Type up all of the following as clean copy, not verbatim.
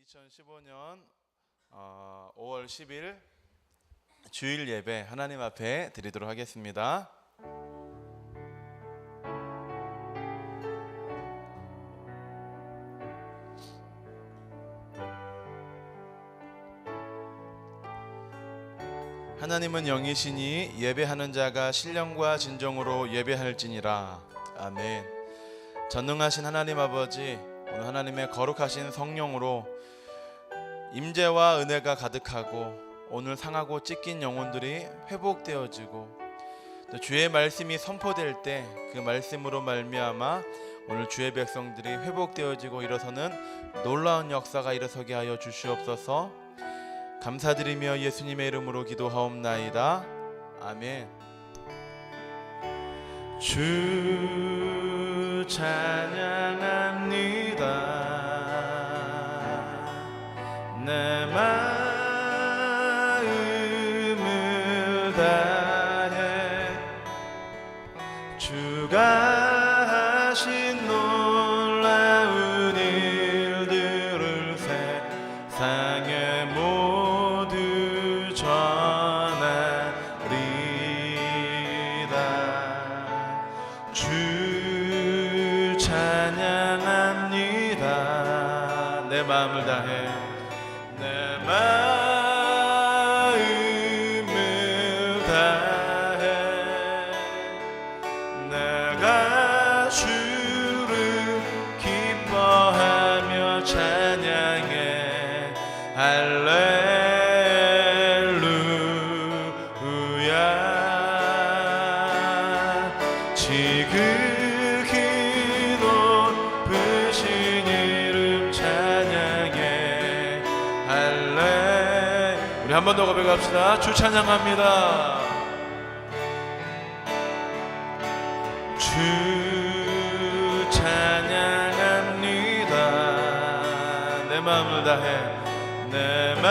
2015년 5월 10일 주일 예배 하나님 앞에 드리도록 하겠습니다. 하나님은 영이시니 예배하는 자가 신령과 진정으로 예배할지니라. 아멘. 전능하신 하나님 아버지, 오늘 하나님의 거룩하신 성령으로 임재와 은혜가 가득하고 오늘 상하고 찢긴 영혼들이 회복되어지고 또 주의 말씀이 선포될 때 그 말씀으로 말미암아 오늘 주의 백성들이 회복되어지고 일어서는 놀라운 역사가 일어서게 하여 주시옵소서. 감사드리며 예수님의 이름으로 기도하옵나이다. 아멘. 주 찬양합니다. 내 마음을 다해 주가 하신 놀라운 일들을 세상에 모두 전하리다. 주 찬양합니다. 내 마음을 다해 내 마음을 다해 내가 주를 기뻐하며 찬양해 할렐루야. 지극히 높으신 이름 찬양해 할렐루야. 우리 한 번 더 고백합시다. 주 찬양합니다. 주 찬양합니다. 내 마음을 다해 내 마음을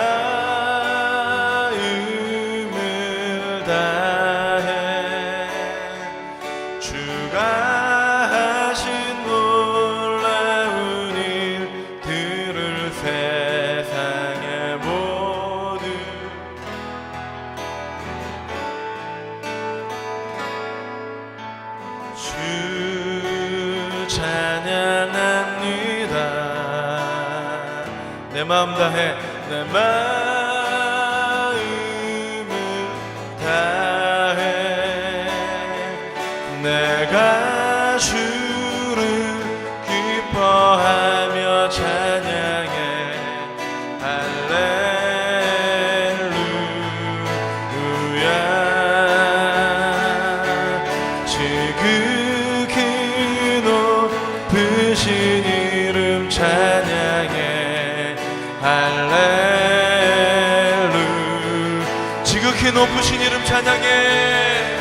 다해 주가 하신 놀라운 일들을 세상에 모두 주 찬양합니다. 내 마음 다해 내 마음을 다해 내가 주를 기뻐하며 찬양해 할렐루야. 지극히 높으신 이름 찬양해 할렐루야. 지극히 높으신 이름 찬양해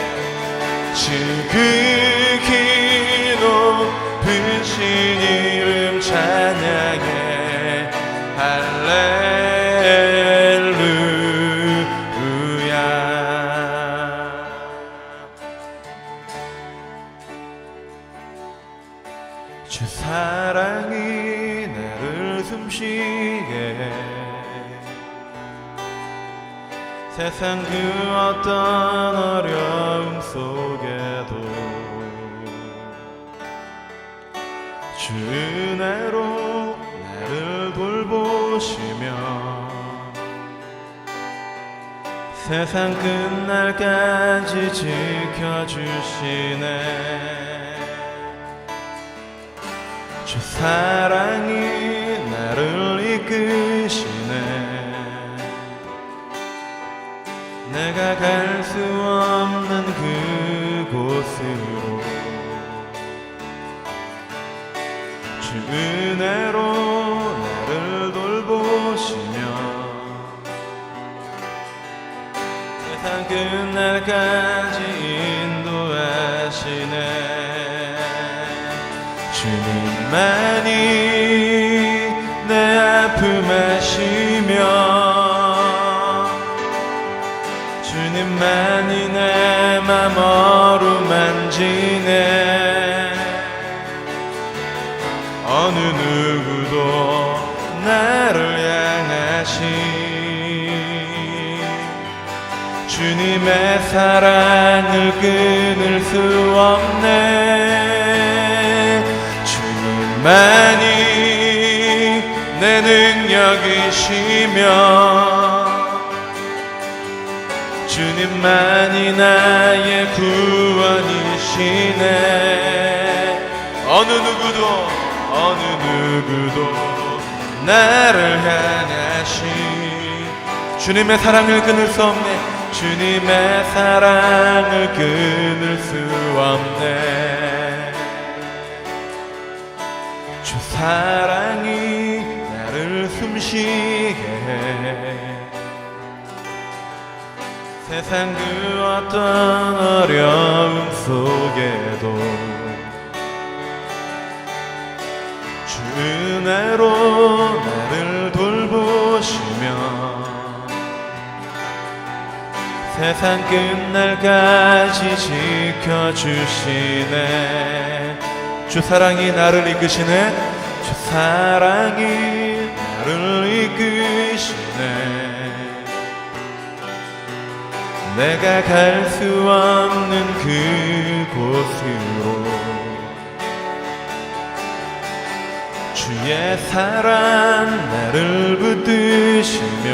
지극히 높으신 이름 찬양해 할렐루야. 주 사랑이 나를 숨쉬게 해 세상 그 어떤 어려움 속에도 주 은혜로 나를 돌보시며 세상 끝날까지 지켜주시네. 주 사랑이 나를 이끄시네. 내가 갈 수 없는 그곳으로 주 은혜로 나를 돌보시며 세상 끝날까지 인도하시네. 주님만이 내 아픔 아시며 주님만이 내 맘 어루만지네. 어느 누구도 나를 주님의 사랑을 끊을 수 없네. 주님만이 내 능력이시며 주님만이 나의 구원이시네. 어느 누구도 나를 향하신 주님의 사랑을 끊을 수 없네. 주님의 사랑을 끊을 수 없네. 주 사랑이 나를 숨쉬게 해. 세상 그 어떤 어려움 속에도 주 은혜로 나를 돌보시며 세상 끝날까지 지켜주시네. 주 사랑이 나를 이끄시네. 주 사랑이 나를 이끄시네. 내가 갈 수 없는 그곳으로 주의 사랑 나를 붙드시며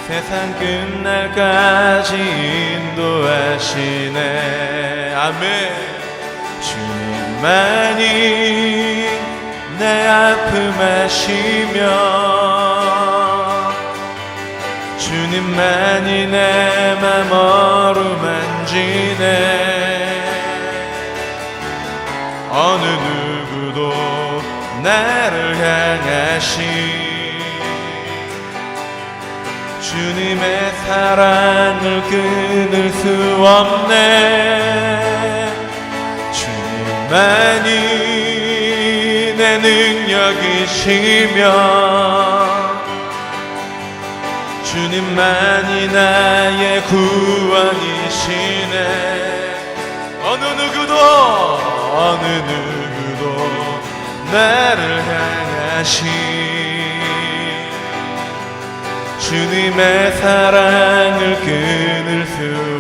세상 끝날까지 인도하시네. 아멘. 주님만이 내 아픔 아시며 주님만이 내 맘 어루만지네. 어느 누구도 나를 향하신 주님의 사랑을 끊을 수 없네. 주님만이 내 능력이시며 주님만이 나의 구원이시네. 어느 누구도 나를 향하신 주님의 사랑을 끊을 수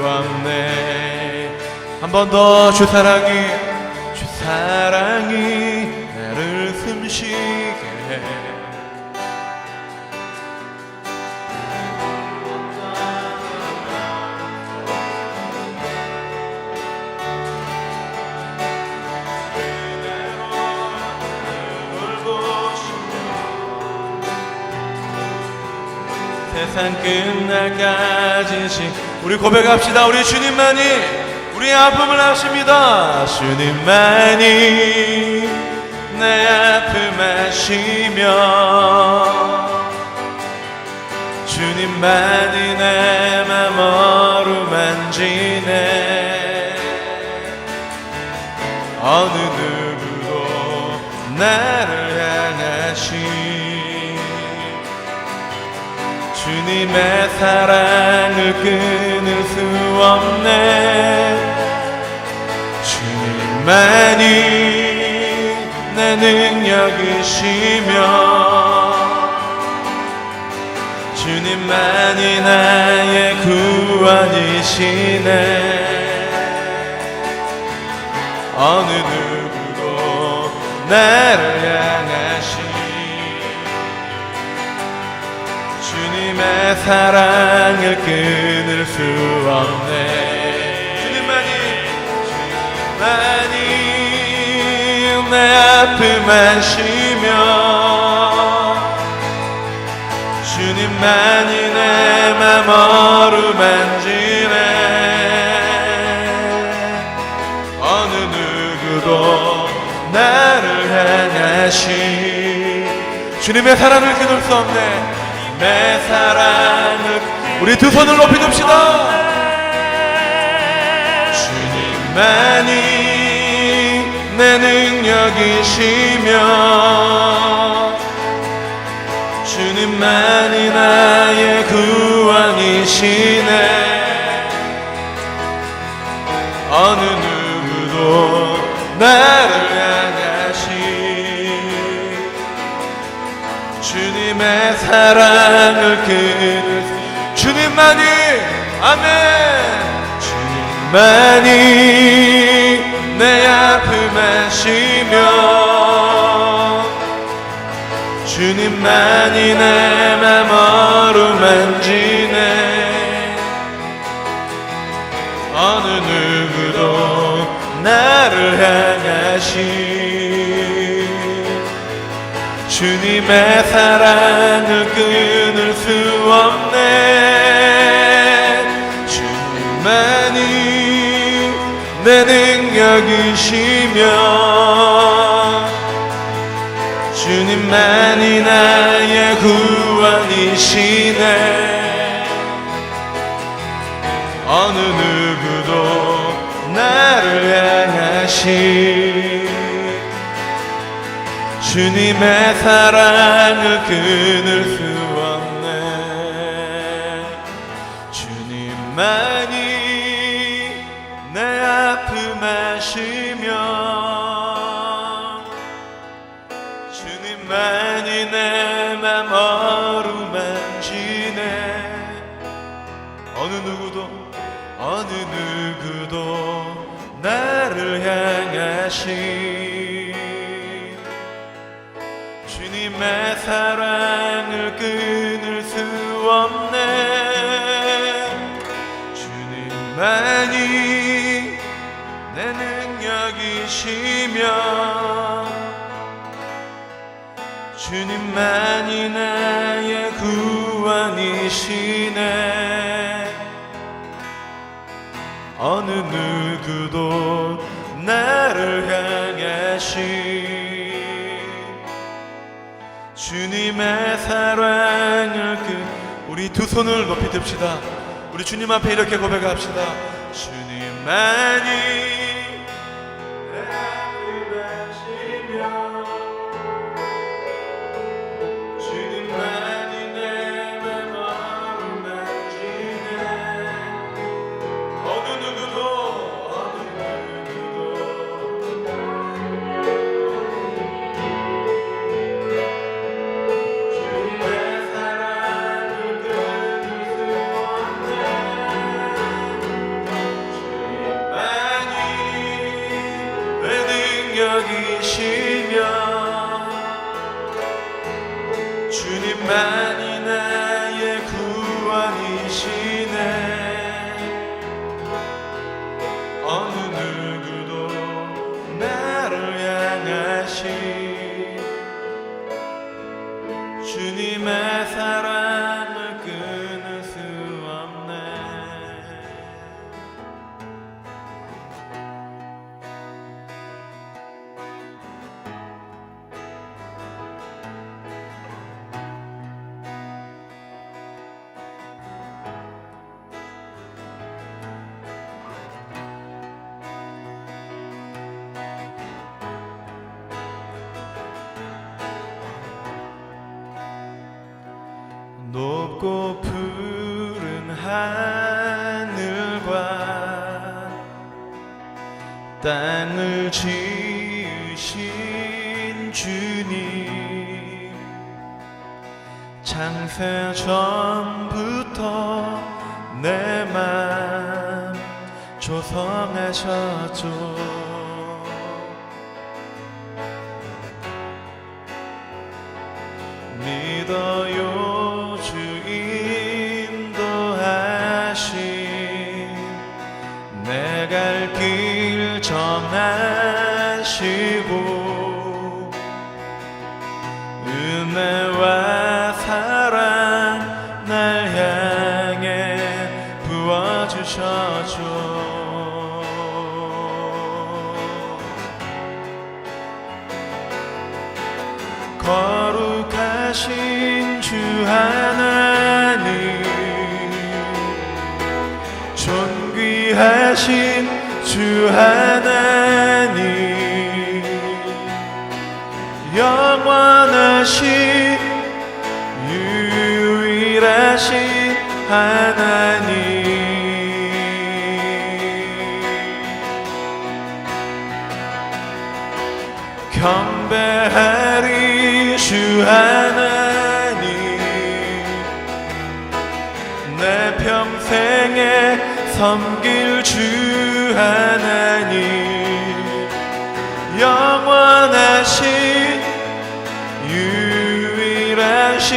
없네. 한 번 더 주 사랑이 나를 숨쉬게 해. 세상 끝날까지 우리 고백합시다. 우리 주님만이 우리 아픔을 아십니다. 주님만이 내 아픔 아시며 주님만이 내 맘 어루만지네. 어느 누구도 나를 향하신 주님의 사랑을 끊을 수 없네. 주님만이 내 능력이시며 주님만이 나의 구원이시네. 어느 누구도 나를 향하신 주님의 사랑을 끊을 수 없네. 주님만이 내 아픔 아시며 주님만이 내 맘 어루만지네. 어느 누구도 나를 향하신 주님의 사랑을 끊을 수 없네. 내 사랑을 우리 두 손을 높이 듭시다. 주님만이 내 능력이시며 주님만이 나의 구원이시네. 어느 누구도 나를 향하신 주님의 사랑을 끊을 주님만이 아멘 주님만이 내 아픔 아시며 주님만이 내 맘 어루만지네 어느 누구도 나를 향하시 주님의 사랑을 끊을 수 없네 주님만이 내 능력이시며 주님만이 나의 구원이시네 어느 누구도 나를 향하시 주님의 사랑을 끊을 수 없네 주님만이 내 아픔 아시며 주님만이 내 맘 어루만지네 어느 누구도 나를 향하시 주님의 사랑을 끊을 수 없네 주님만이 내 능력이시며 주님만이 나의 구원이시네 어느 누구도 나를 향하시 주님의 사랑을 우리 두 손을 높이 듭시다 우리 주님 앞에 이렇게 고백합시다 주님만이 내 아픔 아시며 주님만이 내 맘 어루만지네 어느 누구도 주님의 사랑을 끊을 수 없네 주님만이 내 능력이시며 주님만이 나의 구원이시네 어느 누구도 나를 향하시 주님의 사랑을 끊을 수 없네 높고 푸른 하늘과 땅을 지으신 주님 창세 전부터 내 맘 조성하셨죠 믿어요 주 인도하심 내 갈 길 정하시고 은혜와 사랑 날 향해 부어주셔줘 거룩하신 주 하나님 존귀하신 주 하나님 영원하신 유일하신 하나님 경배하리 주 하나님 섬길 주 하나님, 영원하신 유일하신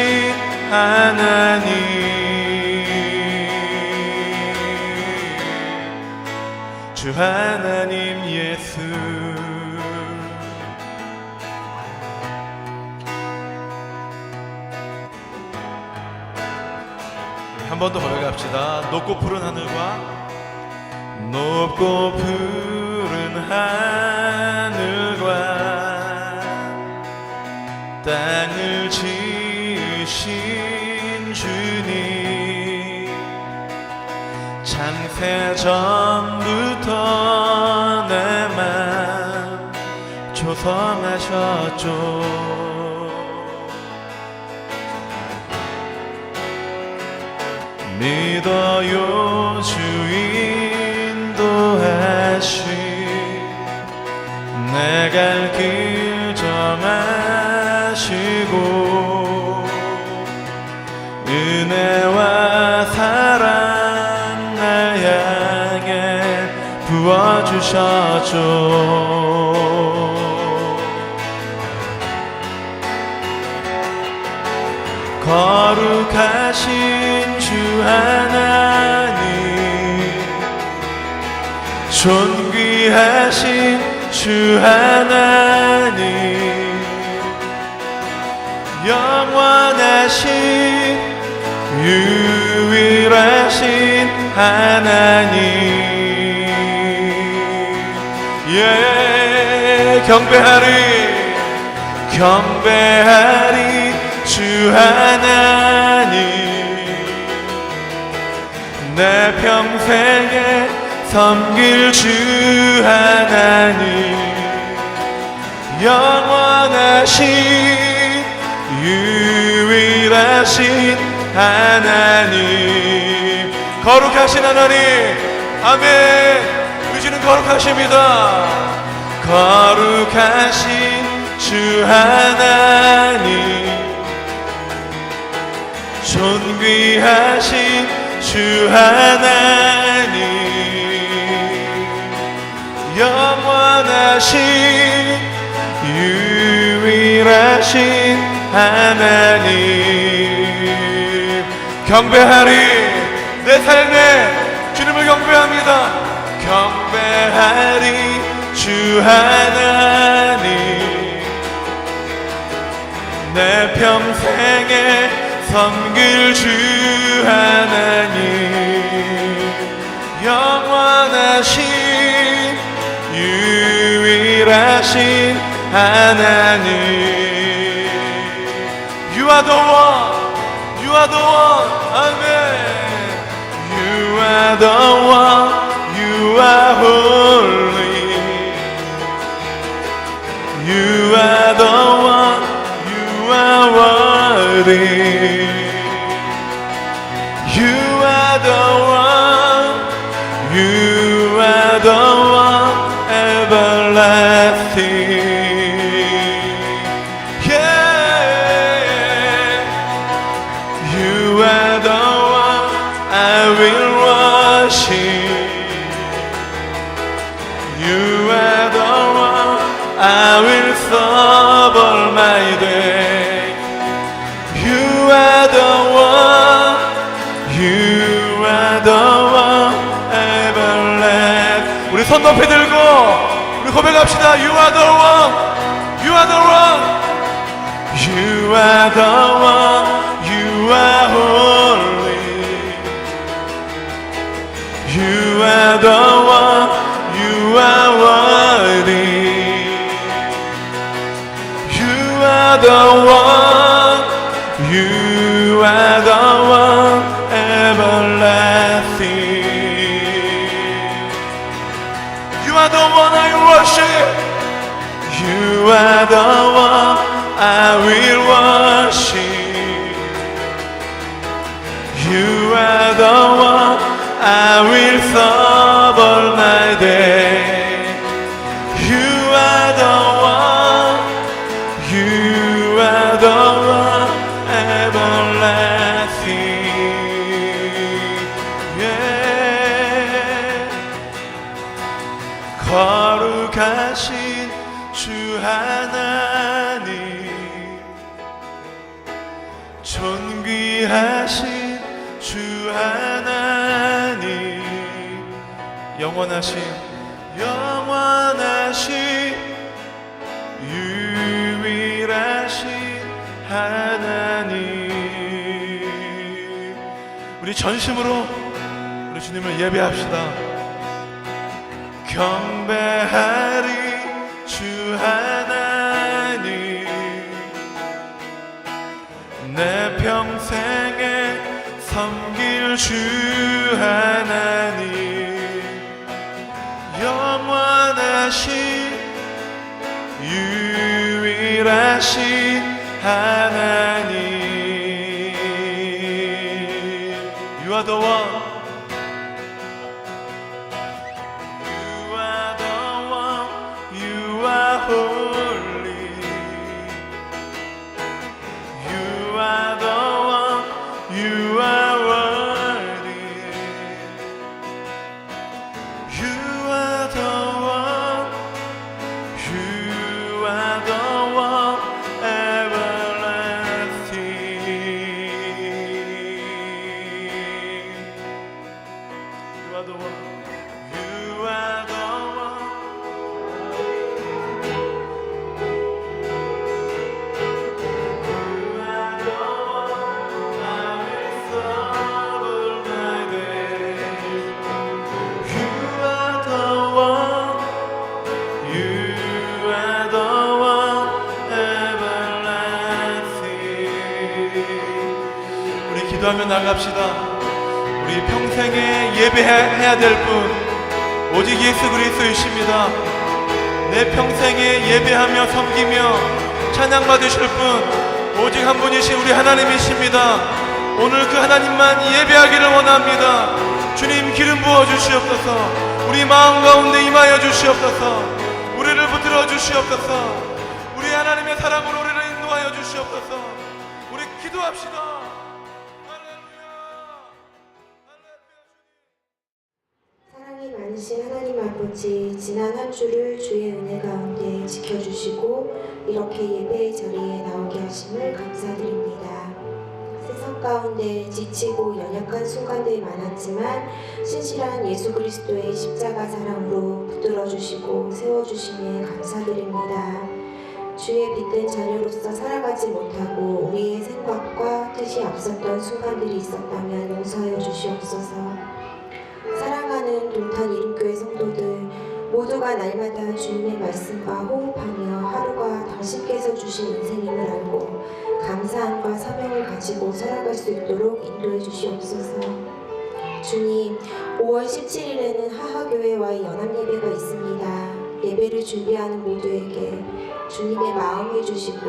하나님, 주 하나님 예수. 한 번 더 고백합시다. 높고 푸른 하늘과 높고 푸른 하늘과 땅을 지으신 주님, 창세 전부터 내 맘 조성하셨죠. 믿어요 주 인도하시, 내 갈 길 정하시고, 은혜와 사랑 날 향해 부어주셨죠. 거룩하신 주 하나님, 존귀하신 주 하나님, 영원하신 유일하신 하나님, 예, 경배하리 주 하나님, 내 평생에 섬길 주 하나님, 영원하신 유일하신 하나님, 거룩하신 하나님, 아멘. 의지는 거룩하십니다. 거룩하신 주 하나님, 존귀하신 주 하나님, 영원하신 유일하신 하나님, 경배하리. 내 삶에 주님을 경배합니다. 경배하리 주 하나님, 내 평생에 섬길 주 하나님, 영원하신 유일하신 하나님. You are the one, you are the one, amen. You are the one, you are holy. You are the one, you are worthy. You are the one, you are the one, everlasting. Yeah, you are the one I will worship. You are the one I will serve all my day. You are the one, you are the one, everlasting. 우리 손 높이 들고 우리 고백합시다. You are the one, you are the one, you are the one, you are holy. You are the one, you are worthy. You are the one, you are the one, everlasting. You are the one I worship. You are the one I will worship. You are the one I will serve all my day. You are the one, you are the one, everlasting. Yeah. 유일하신 주 하나님, 영원하신 유일하신 하나님. 우리 전심으로 우리 주님을 예배합시다. 경배하리 주 하나님, 내 평생에 섬길 주 하나님, 영원하신 유일하신 하나님. You are the one. You are the one. You are holy. You are the one. You are worthy. You are the one. You are the one. 기도하며 나갑시다. 우리 평생에 예배해야 될 분 오직 예수 그리스도이십니다. 내 평생에 예배하며 섬기며 찬양 받으실 분 오직 한 분이신 우리 하나님이십니다. 오늘 그 하나님만 예배하기를 원합니다. 주님 기름 부어 주시옵소서. 우리 마음 가운데 임하여 주시옵소서. 우리를 붙들어 주시옵소서. 우리 하나님의 사랑으로 우리를 인도하여 주시옵소서. 우리 기도합시다. 사랑이 많으신 하나님 아버지, 지난 한 주를 주의 은혜 가운데 지켜주시고 이렇게 예배의 자리에 나오게 하심을 감사드립니다. 세상 가운데 지치고 연약한 순간들이 많았지만 신실한 예수 그리스도의 십자가 사랑으로 붙들어주시고 세워주심에 감사드립니다. 주의 빛된 자녀로서 살아가지 못하고 우리의 생각과 뜻이 앞섰던 순간들이 있었다면 용서하여 주시옵소서. 사랑하는 동탄 이름교회 성도들 모두가 날마다 주님의 말씀과 호흡하며 하루가 당신께서 주신 인생임을 알고 감사함과 사명을 가지고 살아갈 수 있도록 인도해 주시옵소서. 주님, 5월 17일에는 하하교회와의 연합예배가 있습니다. 예배를 준비하는 모두에게 주님의 마음을 주시고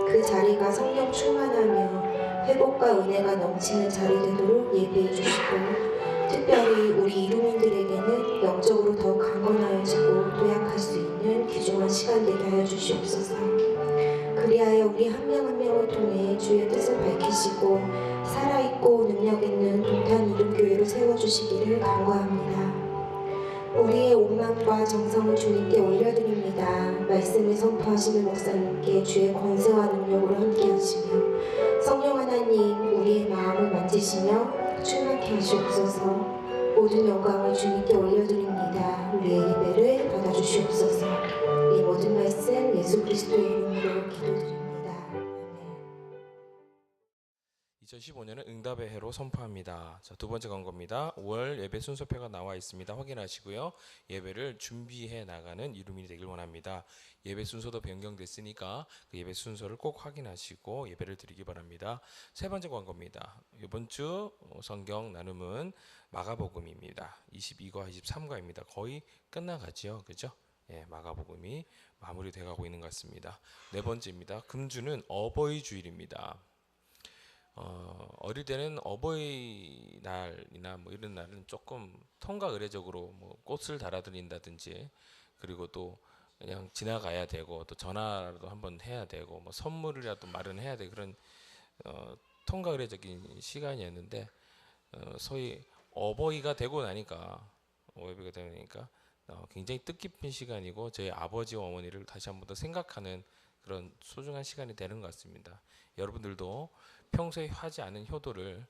그 자리가 성령 충만하며 회복과 은혜가 넘치는 자리 되도록 예배해 주시고 특별히 우리 이루민들에게는 영적으로 더욱 강건하여지고 도약할 수 있는 귀중한 시간 되게 하여 주시옵소서. 그리하여 우리 한 명 한 명을 통해 주의 뜻을 밝히시고 살아있고 능력 있는 동탄 이름교회로 세워주시기를 간구합니다. 우리의 온망과 정성을 주님께 올려드립니다. 말씀을 선포하시는 목사님께 주의 권세와 능력으로 함께하시며 성령 하나님 우리의 마음을 만지시며 충만케 하시옵소서. 모든 영광을 주님께 올려드립니다. 우리의 예배를 받아주시옵소서. 이 모든 말씀 예수 그리스도의 이름으로 기도드립니다. 아멘. 2015년은 응답의 해로 선포합니다. 자, 두 번째 광고입니다. 5월 예배 순서표가 나와 있습니다. 확인하시고요. 예배를 준비해 나가는 이루민이 되길 원합니다. 예배 순서도 변경됐으니까 그 예배 순서를 꼭 확인하시고 예배를 드리기 바랍니다. 세 번째 광고입니다. 이번 주 성경 나눔은 마가복음입니다. 22과 23과입니다. 거의 끝나가죠. 그죠? 예, 마가복음이 마무리돼 가고 있는 것 같습니다. 네 번째입니다. 금주는 어버이 주일입니다. 어릴 때는 어버이날이나 뭐 이런 날은 조금 통과 의례적으로 뭐 꽃을 달아드린다든지 그리고 또 그냥 지나가야 되고 또 전화라도 한번 해야 되고 뭐 선물이라도 마련해야 되고 그런 통과 의례적인 시간이었는데 소위 어버이가 되고 나니까 굉장히 뜻깊은 시간이고 저희 아버지와 어머니를 다시 한 번 더 생각하는 그런 소중한 시간이 되는 것 같습니다. 여러분들도 평소에 하지 않은 효도를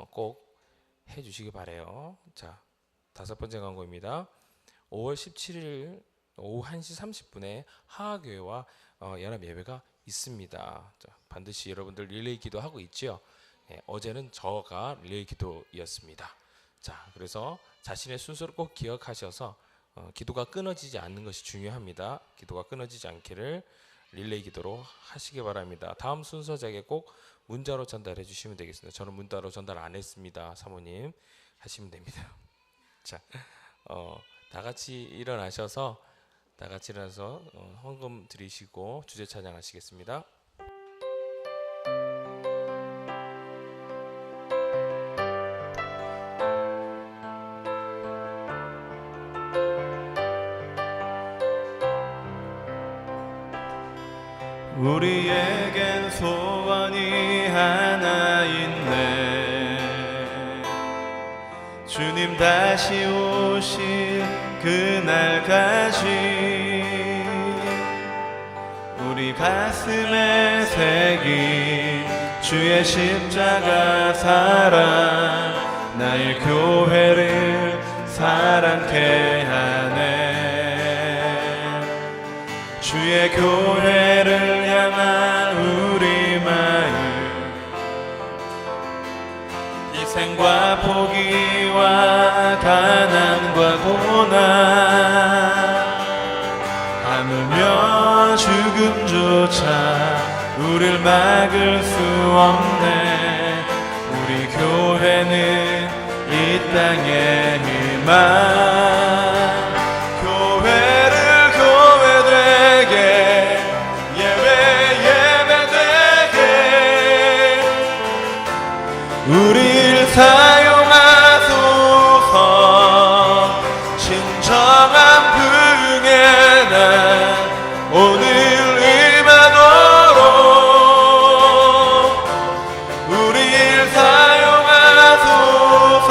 꼭 해주시기 바래요. 자, 5번째 광고입니다. 5월 17일 오후 1시 30분에 하하교회와 연합 예배가 있습니다. 자, 반드시 여러분들 릴레이 기도하고 있죠. 어제는 저가 릴레이 기도였습니다. 자, 그래서 자신의 순서를 꼭 기억하셔서 기도가 끊어지지 않는 것이 중요합니다. 기도가 끊어지지 않기를 릴레이 기도로 하시기 바랍니다. 다음 순서자에게 꼭 문자로 전달해 주시면 되겠습니다. 저는 문자로 전달 안 했습니다. 사모님 하시면 됩니다. 자, 다 같이 일어나셔서 헌금 드리시고 주제 찬양하시겠습니다. 우리에겐 소원이 하나 있네. 주님 다시 오실 그날까지 우리 가슴에 새긴 주의 십자가 사랑 나의 교회를 사랑케 하네. 주의 교회를 향한 우리 마음 희생과 포기와 가난과 고난 하물며 죽음조차 우릴 막을 수 없네. 우리 교회는 이 땅의 희망 우릴 사용하소서. 진정한 부흥의 날 오늘 임하도록 우릴 사용하소서.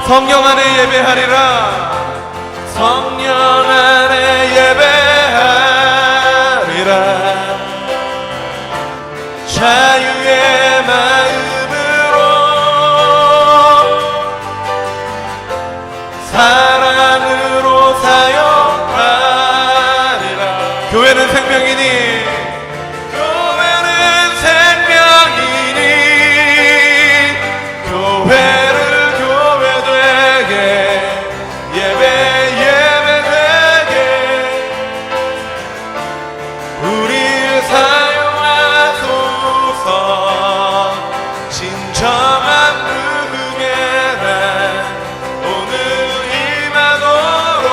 성령 안에 예배하리라. 성령 안에 예배하리라. 자유의 마음으로 사랑으로 사용하리라. 교회는 생명이니 교회를 교회되게 예배되게 우릴 사용하소서. 진정한 부흥의 날 오늘 임하도록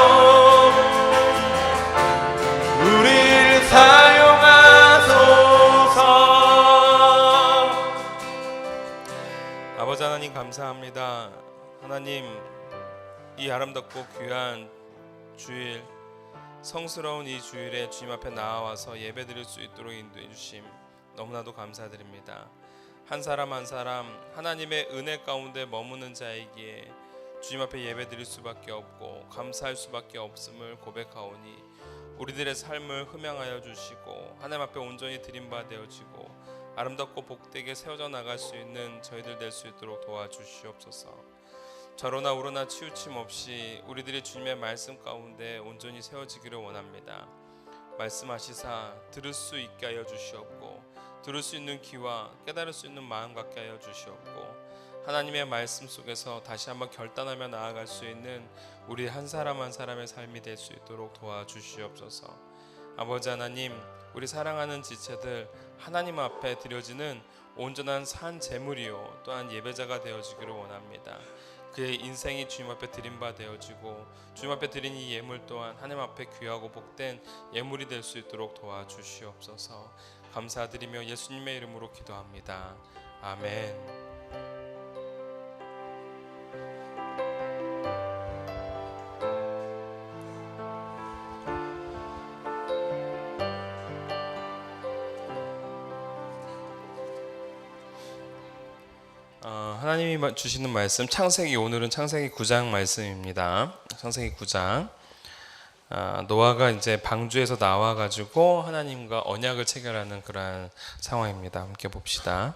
우릴 사용하소서. 아버지 하나님 감사합니다. 하나님, 이 아름답고 귀한 주일, 성스러운 이 주일에 주님 앞에 나와서 예배드릴 수 있도록 인도해 주심 너무나도 감사드립니다. 한 사람 한 사람 하나님의 은혜 가운데 머무는 자이기에 주님 앞에 예배드릴 수밖에 없고 감사할 수밖에 없음을 고백하오니 우리들의 삶을 흠양하여 주시고 하나님 앞에 온전히 드림바 되어지고 아름답고 복되게 세워져 나갈 수 있는 저희들 될 수 있도록 도와주시옵소서. 저로나 우로나 치우침 없이 우리들이 주님의 말씀 가운데 온전히 세워지기를 원합니다. 말씀하시사 들을 수 있게 하여 주시옵고 들을 수 있는 귀와 깨달을 수 있는 마음 갖게 하여 주시옵고 하나님의 말씀 속에서 다시 한번 결단하며 나아갈 수 있는 우리 한 사람 한 사람의 삶이 될 수 있도록 도와주시옵소서. 아버지 하나님, 우리 사랑하는 지체들 하나님 앞에 드려지는 온전한 산 제물이요 또한 예배자가 되어지기를 원합니다. 그의 인생이 주님 앞에 드린 바 되어지고 주님 앞에 드린 이 예물 또한 하나님 앞에 귀하고 복된 예물이 될 수 있도록 도와주시옵소서. 감사드리며 예수님의 이름으로 기도합니다. 아멘. 하나님이 주시는 말씀 오늘은 창세기 9장 말씀입니다. 창세기 9장 노아가 이제 방주에서 나와 가지고 하나님과 언약을 체결하는 그러한 상황입니다. 함께 봅시다.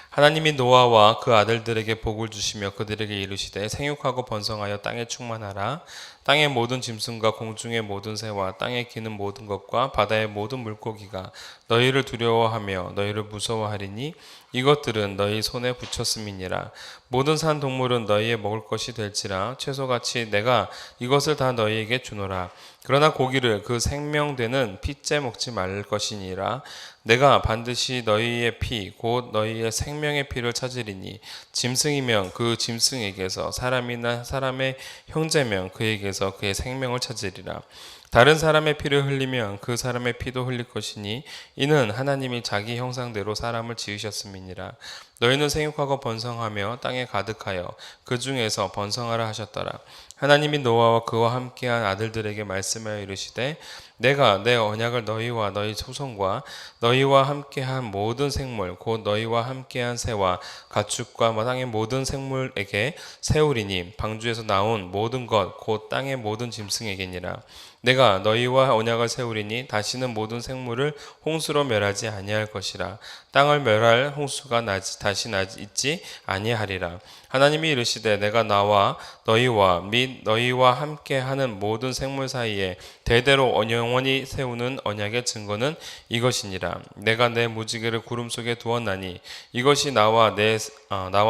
하나님이 노아와 그 아들들에게 복을 주시며 그들에게 이르시되 생육하고 번성하여 땅에 충만하라. 땅의 모든 짐승과 공중의 모든 새와 땅에 기는 모든 것과 바다의 모든 물고기가 너희를 두려워하며 너희를 무서워하리니 이것들은 너희 손에 붙였음이니라. 모든 산 동물은 너희의 먹을 것이 될지라. 채소같이 내가 이것을 다 너희에게 주노라. 그러나 고기를 그 생명되는 피째 먹지 말 것이니라. 내가 반드시 너희의 피 곧 너희의 생명의 피를 찾으리니 짐승이면 그 짐승에게서 사람이나 사람의 형제면 그에게서 그의 생명을 찾으리라. 다른 사람의 피를 흘리면 그 사람의 피도 흘릴 것이니 이는 하나님이 자기 형상대로 사람을 지으셨음이니라. 너희는 생육하고 번성하며 땅에 가득하여 그 중에서 번성하라 하셨더라. 하나님이 노아와 그와 함께한 아들들에게 말씀하여 이르시되 내가 내 언약을 너희와 너희 조손과 너희와 함께한 모든 생물 곧 너희와 함께한 새와 가축과 땅의 모든 생물에게 세우리니 방주에서 나온 모든 것 곧 땅의 모든 짐승에게니라. 내가 너희와 언약을 세우리니 다시는 모든 생물을 홍수로 멸하지 아니할 것이라. 땅을 멸할 홍수가 다시 있지 아니하리라. 하나님이 이르시되 내가 나와 너희와 및 너희와 함께하는 모든 생물 사이에 대대로 영원히 세우는 언약의 증거는 이것이니라. 내가 내 무지개를 구름 속에 두었나니 이것이 나와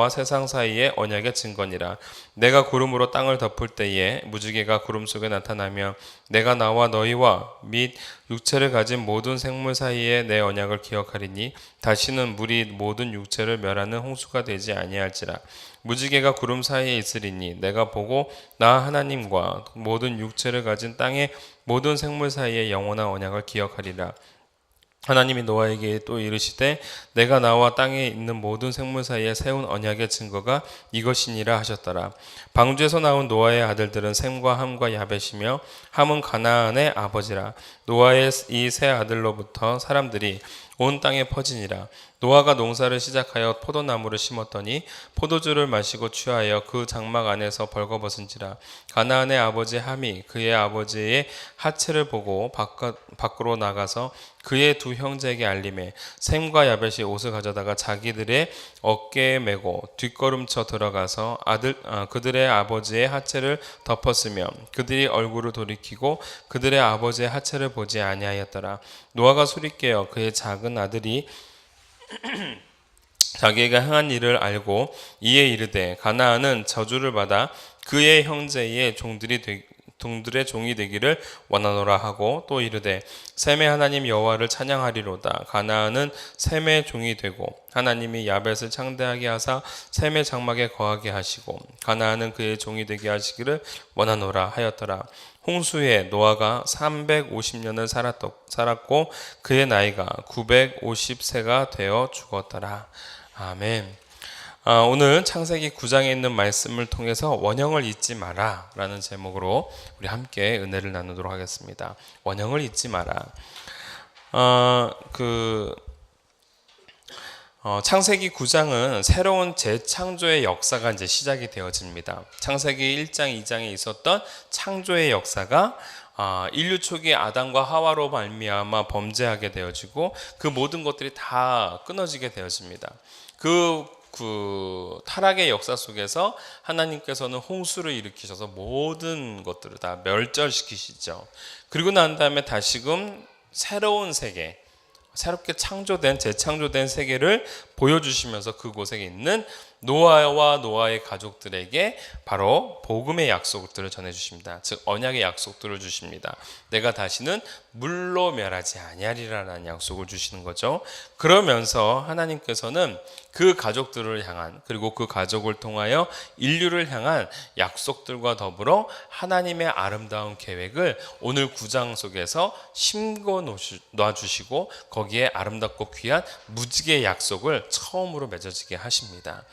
세상 사이의 언약의 증거니라. 내가 구름으로 땅을 덮을 때에 무지개가 구름 속에 나타나며 내가 나와 너희와 및 육체를 가진 모든 생물 사이에 내 언약을 기억하리니 다시는 물이 모든 육체를 멸하는 홍수가 되지 아니할지라. 무지개가 구름 사이에 있으리니 내가 보고 나 하나님과 모든 육체를 가진 땅의 모든 생물 사이에 영원한 언약을 기억하리라. 하나님이 노아에게 또 이르시되 내가 나와 땅에 있는 모든 생물 사이에 세운 언약의 증거가 이것이니라 하셨더라. 방주에서 나온 노아의 아들들은 셈과 함과 야벳이며 함은 가나안의 아버지라. 노아의 이 세 아들로부터 사람들이 온 땅에 퍼지니라. 노아가 농사를 시작하여 포도나무를 심었더니 포도주를 마시고 취하여 그 장막 안에서 벌거벗은지라. 가나안의 아버지 함이 그의 아버지의 하체를 보고 밖으로 나가서 그의 두 형제에게 알림해 셈과 야벳이 옷을 가져다가 자기들의 어깨에 메고 뒷걸음쳐 들어가서 그들의 아버지의 하체를 덮었으며 그들이 얼굴을 돌이키고 그들의 아버지의 하체를 보지 아니하였더라. 노아가 술이 깨어 그의 작은 아들이 자기가 행한 일을 알고 이에 이르되 가나안은 저주를 받아 그의 형제의 종들의 종이 되기를 원하노라 하고 또 이르되 셈의 하나님 여호와를 찬양하리로다. 가나안은 셈의 종이 되고 하나님이 야벳을 창대하게 하사 셈의 장막에 거하게 하시고 가나안은 그의 종이 되게 하시기를 원하노라 하였더라. 홍수에 노아가 350년을 살았고 그의 나이가 950세가 되어 죽었더라. 아멘. 오늘 창세기 9장에 있는 말씀을 통해서 원형을 잊지 마라 라는 제목으로 우리 함께 은혜를 나누도록 하겠습니다. 원형을 잊지 마라. 창세기 9장은 새로운 재창조의 역사가 이제 시작이 되어집니다. 창세기 1장, 2장에 있었던 창조의 역사가 인류 초기 아담과 하와로 말미암아 범죄하게 되어지고 그 모든 것들이 다 끊어지게 되어집니다. 그 타락의 역사 속에서 하나님께서는 홍수를 일으키셔서 모든 것들을 다 멸절시키시죠. 그리고 난 다음에 다시금 새로운 세계, 새롭게 재창조된 세계를 보여주시면서 그곳에 있는 노아와 노아의 가족들에게 바로 복음의 약속들을 전해주십니다. 즉 언약의 약속들을 주십니다. 내가 다시는 물로 멸하지 아니하리라는 약속을 주시는 거죠. 그러면서 하나님께서는 그 가족들을 향한 그리고 그 가족을 통하여 인류를 향한 약속들과 더불어 하나님의 아름다운 계획을 오늘 9장 속에서 심고 놔주시고 거기에 아름답고 귀한 무지개의 약속을 처음으로 맺어지게 하십니다.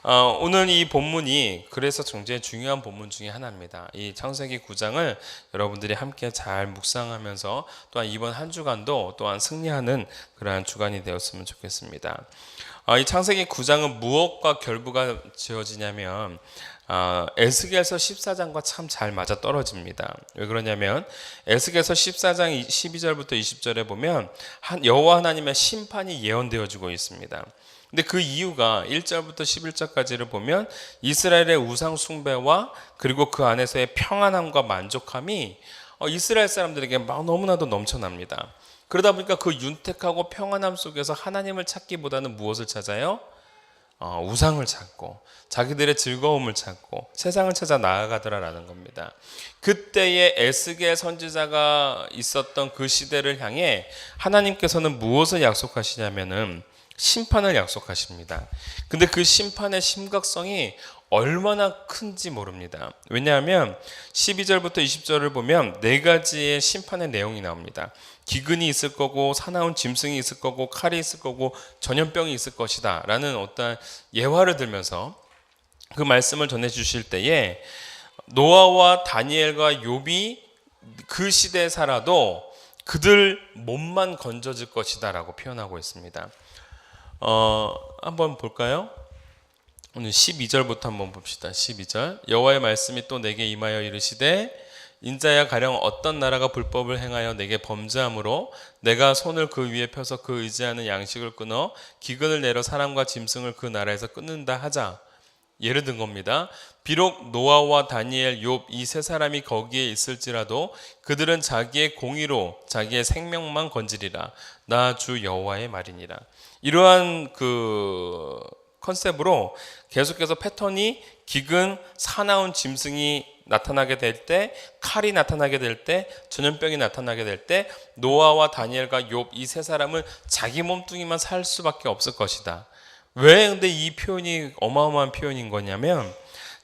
오늘 이 본문이 그래서 굉장히 중요한 본문 중에 하나입니다. 이 창세기 9장을 여러분들이 함께 잘 묵상하면서 또한 이번 한 주간도 또한 승리하는 그러한 주간이 되었으면 좋겠습니다. 이 창세기 9장은 무엇과 결부가 지어지냐면 에스겔서 14장과 참 잘 맞아 떨어집니다. 왜 그러냐면 에스겔서 14장 12절부터 20절에 보면 여호와 하나님의 심판이 예언되어지고 있습니다. 근데 그 이유가 1절부터 11절까지를 보면 이스라엘의 우상 숭배와 그리고 그 안에서의 평안함과 만족함이 이스라엘 사람들에게 막 너무나도 넘쳐납니다. 그러다 보니까 그 윤택하고 평안함 속에서 하나님을 찾기보다는 무엇을 찾아요? 우상을 찾고 자기들의 즐거움을 찾고 세상을 찾아 나아가더라라는 겁니다. 그때의 에스겔 선지자가 있었던 그 시대를 향해 하나님께서는 무엇을 약속하시냐면은 심판을 약속하십니다. 근데 그 심판의 심각성이 얼마나 큰지 모릅니다. 왜냐하면 12절부터 20절을 보면 4가지의 심판의 내용이 나옵니다. 기근이 있을 거고 사나운 짐승이 있을 거고 칼이 있을 거고 전염병이 있을 것이다 라는 어떤 예화를 들면서 그 말씀을 전해주실 때에 노아와 다니엘과 욥이 그 시대에 살아도 그들 몸만 건져질 것이다 라고 표현하고 있습니다. 한번 볼까요? 오늘 12절부터 한번 봅시다. 12절 여호와의 말씀이 또 내게 임하여 이르시되 인자야 가령 어떤 나라가 불법을 행하여 내게 범죄함으로 내가 손을 그 위에 펴서 그 의지하는 양식을 끊어 기근을 내려 사람과 짐승을 그 나라에서 끊는다 하자. 예를 든 겁니다. 비록 노아와 다니엘, 욥 이 세 사람이 거기에 있을지라도 그들은 자기의 공의로 자기의 생명만 건지리라. 나 주 여호와의 말이니라. 이러한 그 컨셉으로 계속해서 패턴이 기근, 사나운 짐승이 나타나게 될 때, 칼이 나타나게 될 때, 전염병이 나타나게 될 때 노아와 다니엘과 욥 이 세 사람은 자기 몸뚱이만 살 수밖에 없을 것이다. 왜 근데 이 표현이 어마어마한 표현인 거냐면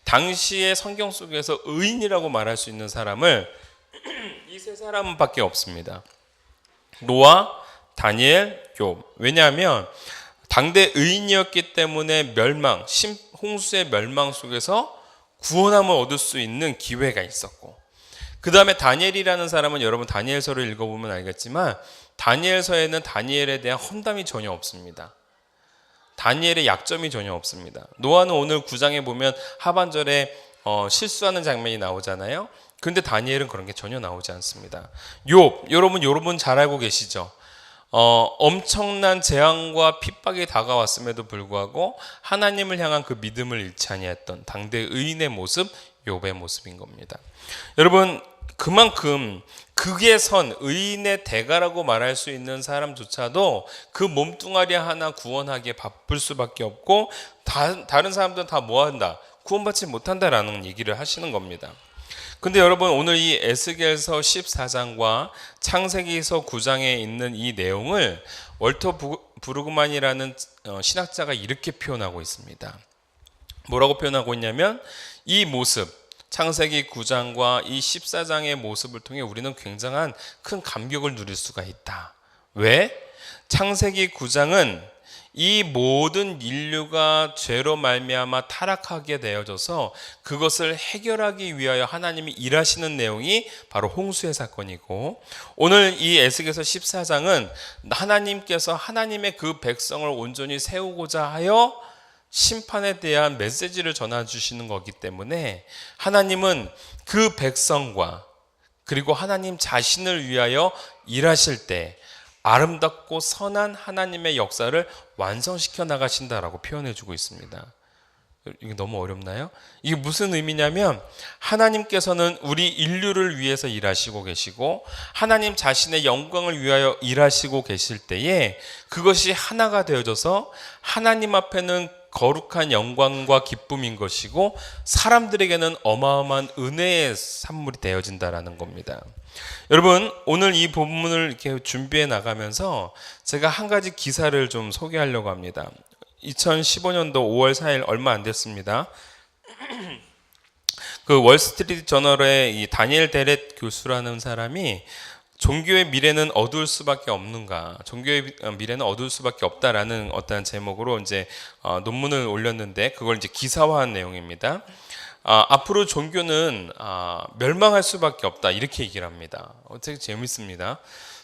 당시의 성경 속에서 의인이라고 말할 수 있는 사람을 이 세 사람밖에 없습니다. 노아, 다니엘, 욥. 왜냐하면 당대 의인이었기 때문에 홍수의 멸망 속에서 구원함을 얻을 수 있는 기회가 있었고, 그 다음에 다니엘이라는 사람은 여러분 다니엘서를 읽어보면 알겠지만 다니엘서에는 다니엘에 대한 험담이 전혀 없습니다. 다니엘의 약점이 전혀 없습니다. 노아는 오늘 9장에 보면 하반절에 실수하는 장면이 나오잖아요. 근데 다니엘은 그런 게 전혀 나오지 않습니다. 욥, 여러분 잘 알고 계시죠? 엄청난 재앙과 핍박이 다가왔음에도 불구하고 하나님을 향한 그 믿음을 잃지 아니했던 당대 의인의 모습, 욥의 모습인 겁니다. 여러분 그만큼 극에 선 의인의 대가라고 말할 수 있는 사람조차도 그 몸뚱아리 하나 구원하기에 바쁠 수밖에 없고 다른 사람들은 다 뭐한다? 구원받지 못한다라는 얘기를 하시는 겁니다. 근데 여러분 오늘 이 에스겔서 14장과 창세기서 9장에 있는 이 내용을 월터 브루그만이라는 신학자가 이렇게 표현하고 있습니다. 뭐라고 표현하고 있냐면 이 모습, 창세기 9장과 이 14장의 모습을 통해 우리는 굉장한 큰 감격을 누릴 수가 있다. 왜? 창세기 9장은 이 모든 인류가 죄로 말미암아 타락하게 되어져서 그것을 해결하기 위하여 하나님이 일하시는 내용이 바로 홍수의 사건이고, 오늘 이 에스겔서 14장은 하나님께서 하나님의 그 백성을 온전히 세우고자 하여 심판에 대한 메시지를 전해주시는 거기 때문에 하나님은 그 백성과 그리고 하나님 자신을 위하여 일하실 때 아름답고 선한 하나님의 역사를 완성시켜 나가신다라고 표현해주고 있습니다. 이게 너무 어렵나요? 이게 무슨 의미냐면 하나님께서는 우리 인류를 위해서 일하시고 계시고 하나님 자신의 영광을 위하여 일하시고 계실 때에 그것이 하나가 되어져서 하나님 앞에는 거룩한 영광과 기쁨인 것이고 사람들에게는 어마어마한 은혜의 산물이 되어진다라는 겁니다. 여러분 오늘 이 본문을 이렇게 준비해 나가면서 제가 한 가지 기사를 좀 소개하려고 합니다. 2015년도 5월 4일 얼마 안 됐습니다. 그 월스트리트 저널의 이 다니엘 데렛 교수라는 사람이 종교의 미래는 어두울 수밖에 없는가? 종교의 미래는 어두울 수밖에 없다라는 어떤 제목으로 이제 논문을 올렸는데 그걸 이제 기사화한 내용입니다. 앞으로 종교는 멸망할 수밖에 없다 이렇게 얘기를 합니다. 되게 재밌습니다.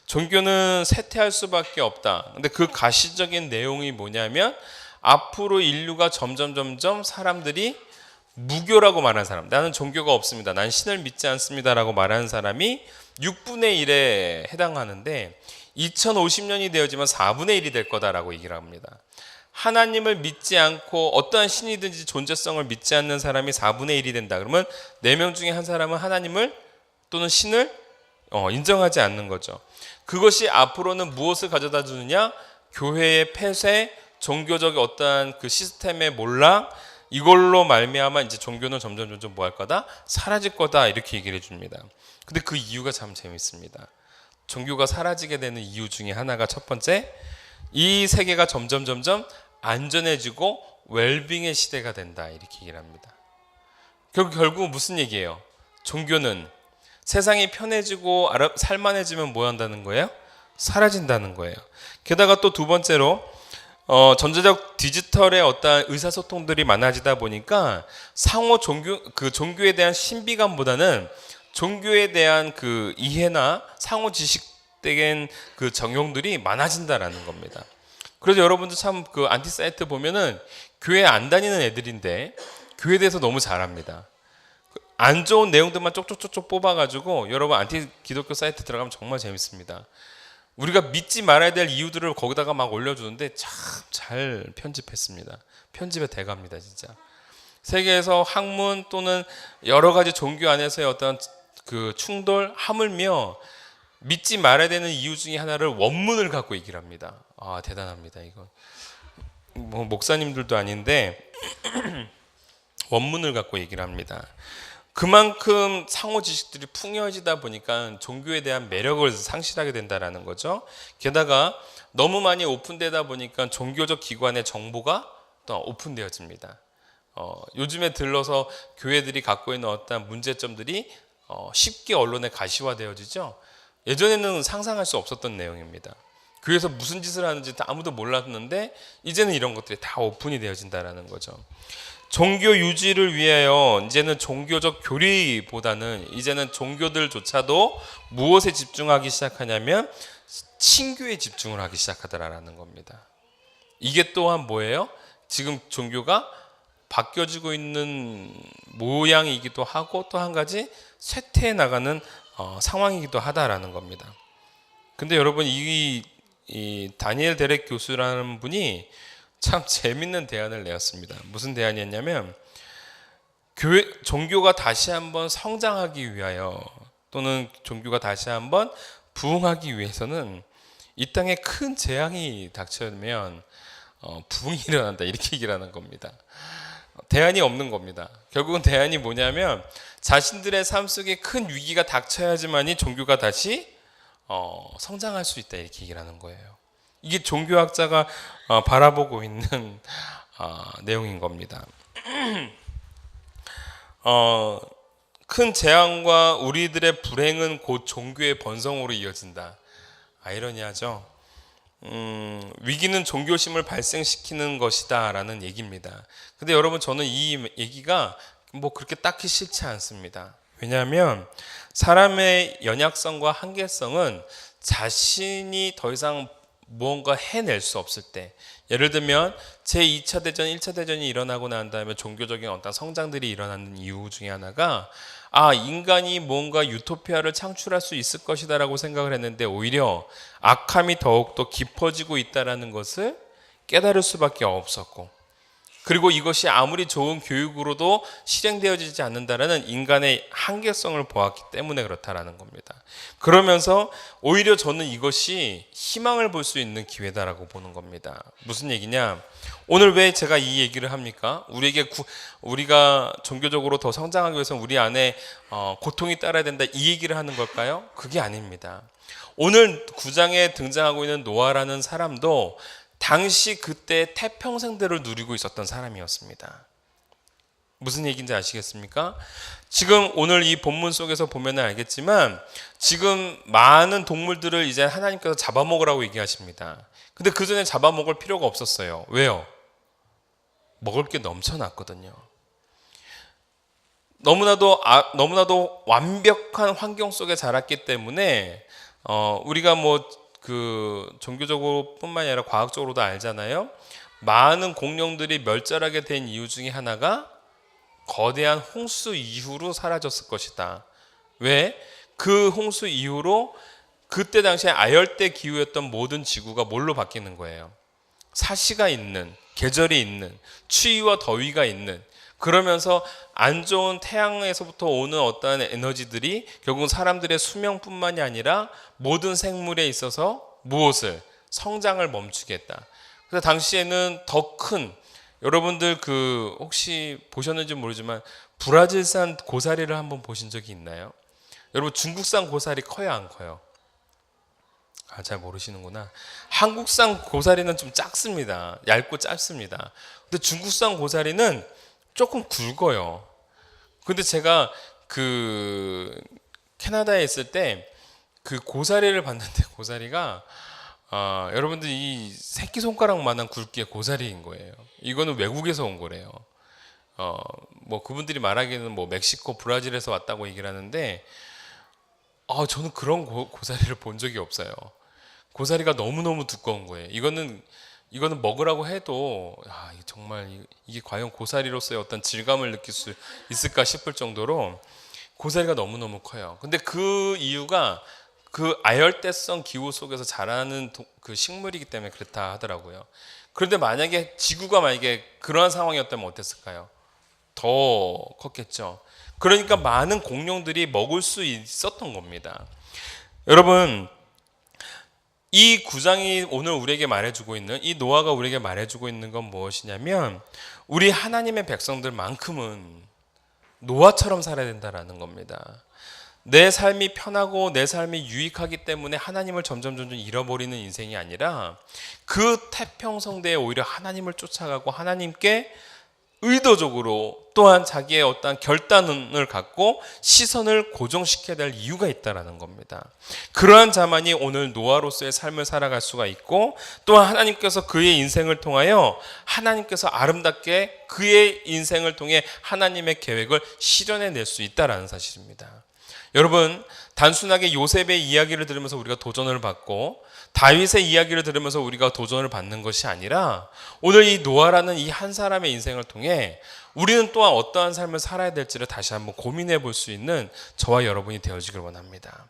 종교는 쇠퇴할 수밖에 없다. 근데 그 가시적인 내용이 뭐냐면 앞으로 인류가 점점 사람들이 무교라고 말하는 사람, 나는 종교가 없습니다, 난 신을 믿지 않습니다라고 말하는 사람이 6분의 1에 해당하는데 2050년이 되어지면 4분의 1이 될 거다라고 얘기를 합니다. 하나님을 믿지 않고 어떠한 신이든지 존재성을 믿지 않는 사람이 4분의 1이 된다. 그러면 4명 중에 한 사람은 하나님을 또는 신을 인정하지 않는 거죠. 그것이 앞으로는 무엇을 가져다 주느냐? 교회의 폐쇄, 종교적 어떠한 그 시스템의 몰락, 이걸로 말미암아 이제 종교는 점점 뭐 할 거다? 사라질 거다 이렇게 얘기를 해줍니다. 근데 그 이유가 참 재밌습니다. 종교가 사라지게 되는 이유 중에 하나가 첫 번째, 이 세계가 점점 안전해지고 웰빙의 시대가 된다 이렇게 얘기를 합니다. 결국 무슨 얘기예요? 종교는 세상이 편해지고 살만해지면 뭐 한다는 거예요? 사라진다는 거예요. 게다가 또 두 번째로 전자적 디지털의 어떤 의사소통들이 많아지다 보니까 상호 종교에 대한 신비감보다는 종교에 대한 그 이해나 상호 지식된 그 정용들이 많아진다라는 겁니다. 그래서 여러분들 참 그 안티 사이트 보면은 교회 안 다니는 애들인데 교회에 대해서 너무 잘합니다. 안 좋은 내용들만 쪽쪽쪽쪽 뽑아가지고 여러분 안티 기독교 사이트 들어가면 정말 재밌습니다. 우리가 믿지 말아야 될 이유들을 거기다가 막 올려주는데 참 잘 편집했습니다. 편집의 대가입니다, 진짜. 세계에서 학문 또는 여러 가지 종교 안에서의 어떤 그 충돌, 하물며 믿지 말아야 되는 이유 중에 하나를 원문을 갖고 얘기를 합니다. 대단합니다, 이거. 뭐 목사님들도 아닌데 원문을 갖고 얘기를 합니다. 그만큼 상호 지식들이 풍요해지다 보니까 종교에 대한 매력을 상실하게 된다라는 거죠. 게다가 너무 많이 오픈되다 보니까 종교적 기관의 정보가 또 오픈되어집니다. 요즘에 들러서 교회들이 갖고 있는 어떤 문제점들이 쉽게 언론에 가시화되어지죠. 예전에는 상상할 수 없었던 내용입니다. 교회에서 무슨 짓을 하는지 아무도 몰랐는데 이제는 이런 것들이 다 오픈이 되어진다라는 거죠. 종교 유지를 위하여 이제는 종교적 교리보다는 이제는 종교들조차도 무엇에 집중하기 시작하냐면 신교에 집중을 하기 시작하더라라는 겁니다. 이게 또한 뭐예요? 지금 종교가 바뀌어지고 있는 모양이기도 하고 또 한 가지 쇠퇴해 나가는 상황이기도 하다라는 겁니다. 근데 여러분 이 다니엘 데렉 교수라는 분이 참 재밌는 대안을 내었습니다. 무슨 대안이었냐면 종교가 다시 한번 성장하기 위하여 또는 종교가 다시 한번 부흥하기 위해서는 이 땅에 큰 재앙이 닥쳐오면 부흥이 일어난다 이렇게 얘기를 하는 겁니다. 대안이 없는 겁니다. 결국은 대안이 뭐냐면 자신들의 삶 속에 큰 위기가 닥쳐야지만이 종교가 다시 성장할 수 있다 이렇게 얘기를 하는 거예요. 이게 종교학자가 바라보고 있는 내용인 겁니다. 큰 재앙과 우리들의 불행은 곧 종교의 번성으로 이어진다. 아이러니하죠. 위기는 종교심을 발생시키는 것이다 라는 얘기입니다. 근데 여러분 저는 이 얘기가 뭐 그렇게 딱히 싫지 않습니다. 왜냐하면 사람의 연약성과 한계성은 자신이 더 이상 무언가 해낼 수 없을 때, 예를 들면 제2차 대전, 1차 대전이 일어나고 난 다음에 종교적인 어떤 성장들이 일어나는 이유 중에 하나가 인간이 뭔가 유토피아를 창출할 수 있을 것이다 라고 생각을 했는데 오히려 악함이 더욱더 깊어지고 있다는 것을 깨달을 수밖에 없었고, 그리고 이것이 아무리 좋은 교육으로도 실행되어지지 않는다라는 인간의 한계성을 보았기 때문에 그렇다라는 겁니다. 그러면서 오히려 저는 이것이 희망을 볼 수 있는 기회다라고 보는 겁니다. 무슨 얘기냐? 오늘 왜 제가 이 얘기를 합니까? 우리가 종교적으로 더 성장하기 위해서 우리 안에 고통이 따라야 된다 이 얘기를 하는 걸까요? 그게 아닙니다. 오늘 9장에 등장하고 있는 노아라는 사람도 당시 그때 태평생대를 누리고 있었던 사람이었습니다. 무슨 얘기인지 아시겠습니까? 지금 오늘 이 본문 속에서 보면 알겠지만 지금 많은 동물들을 이제 하나님께서 잡아먹으라고 얘기하십니다. 근데 그 전에 잡아먹을 필요가 없었어요. 왜요? 먹을 게 넘쳐났거든요. 너무나도 완벽한 환경 속에 자랐기 때문에 우리가 뭐 그 종교적으로 뿐만 아니라 과학적으로도 알잖아요. 많은 공룡들이 멸절하게 된 이유 중에 하나가 거대한 홍수 이후로 사라졌을 것이다. 왜? 그 홍수 이후로 그때 당시에 아열대 기후였던 모든 지구가 뭘로 바뀌는 거예요? 사시가 있는, 계절이 있는, 추위와 더위가 있는, 그러면서 안 좋은 태양에서부터 오는 어떠한 에너지들이 결국 사람들의 수명뿐만이 아니라 모든 생물에 있어서 무엇을? 성장을 멈추게 했다. 그래서 당시에는 더 큰, 여러분들 그 혹시 보셨는지 모르지만 브라질산 고사리를 한번 보신 적이 있나요? 여러분 중국산 고사리 커요, 안 커요? 잘 모르시는구나. 한국산 고사리는 좀 작습니다. 얇고 짧습니다. 근데 중국산 고사리는 조금 굵어요. 근데 제가 그 캐나다에 있을 때 그 고사리를 봤는데 고사리가 여러분들 이 새끼손가락만한 굵기의 고사리인 거예요. 이거는 외국에서 온 거래요. 뭐 그분들이 말하기는 뭐 멕시코, 브라질에서 왔다고 얘기를 하는데 저는 그런 고사리를 본 적이 없어요. 고사리가 너무너무 두꺼운 거예요. 이거는 먹으라고 해도 정말 이게 과연 고사리로서의 어떤 질감을 느낄 수 있을까 싶을 정도로 고사리가 너무너무 커요. 근데 그 이유가 그 아열대성 기후 속에서 자라는 그 식물이기 때문에 그렇다 하더라고요. 그런데 지구가 만약에 그러한 상황이었다면 어땠을까요? 더 컸겠죠. 그러니까 많은 공룡들이 먹을 수 있었던 겁니다. 여러분, 이 구장이 오늘 우리에게 말해주고 있는, 이 노아가 우리에게 말해주고 있는 건 무엇이냐면 우리 하나님의 백성들만큼은 노아처럼 살아야 된다라는 겁니다. 내 삶이 편하고 내 삶이 유익하기 때문에 하나님을 점점 잃어버리는 인생이 아니라 그 태평성대에 오히려 하나님을 쫓아가고 하나님께 의도적으로 또한 자기의 어떠한 결단을 갖고 시선을 고정시켜야 될 이유가 있다라는 겁니다. 그러한 자만이 오늘 노아로서의 삶을 살아갈 수가 있고 또한 하나님께서 그의 인생을 통하여 하나님께서 아름답게 그의 인생을 통해 하나님의 계획을 실현해낼 수 있다라는 사실입니다. 여러분, 단순하게 요셉의 이야기를 들으면서 우리가 도전을 받고 다윗의 이야기를 들으면서 우리가 도전을 받는 것이 아니라 오늘 이 노아라는 이 한 사람의 인생을 통해 우리는 또한 어떠한 삶을 살아야 될지를 다시 한번 고민해 볼 수 있는 저와 여러분이 되어지길 원합니다.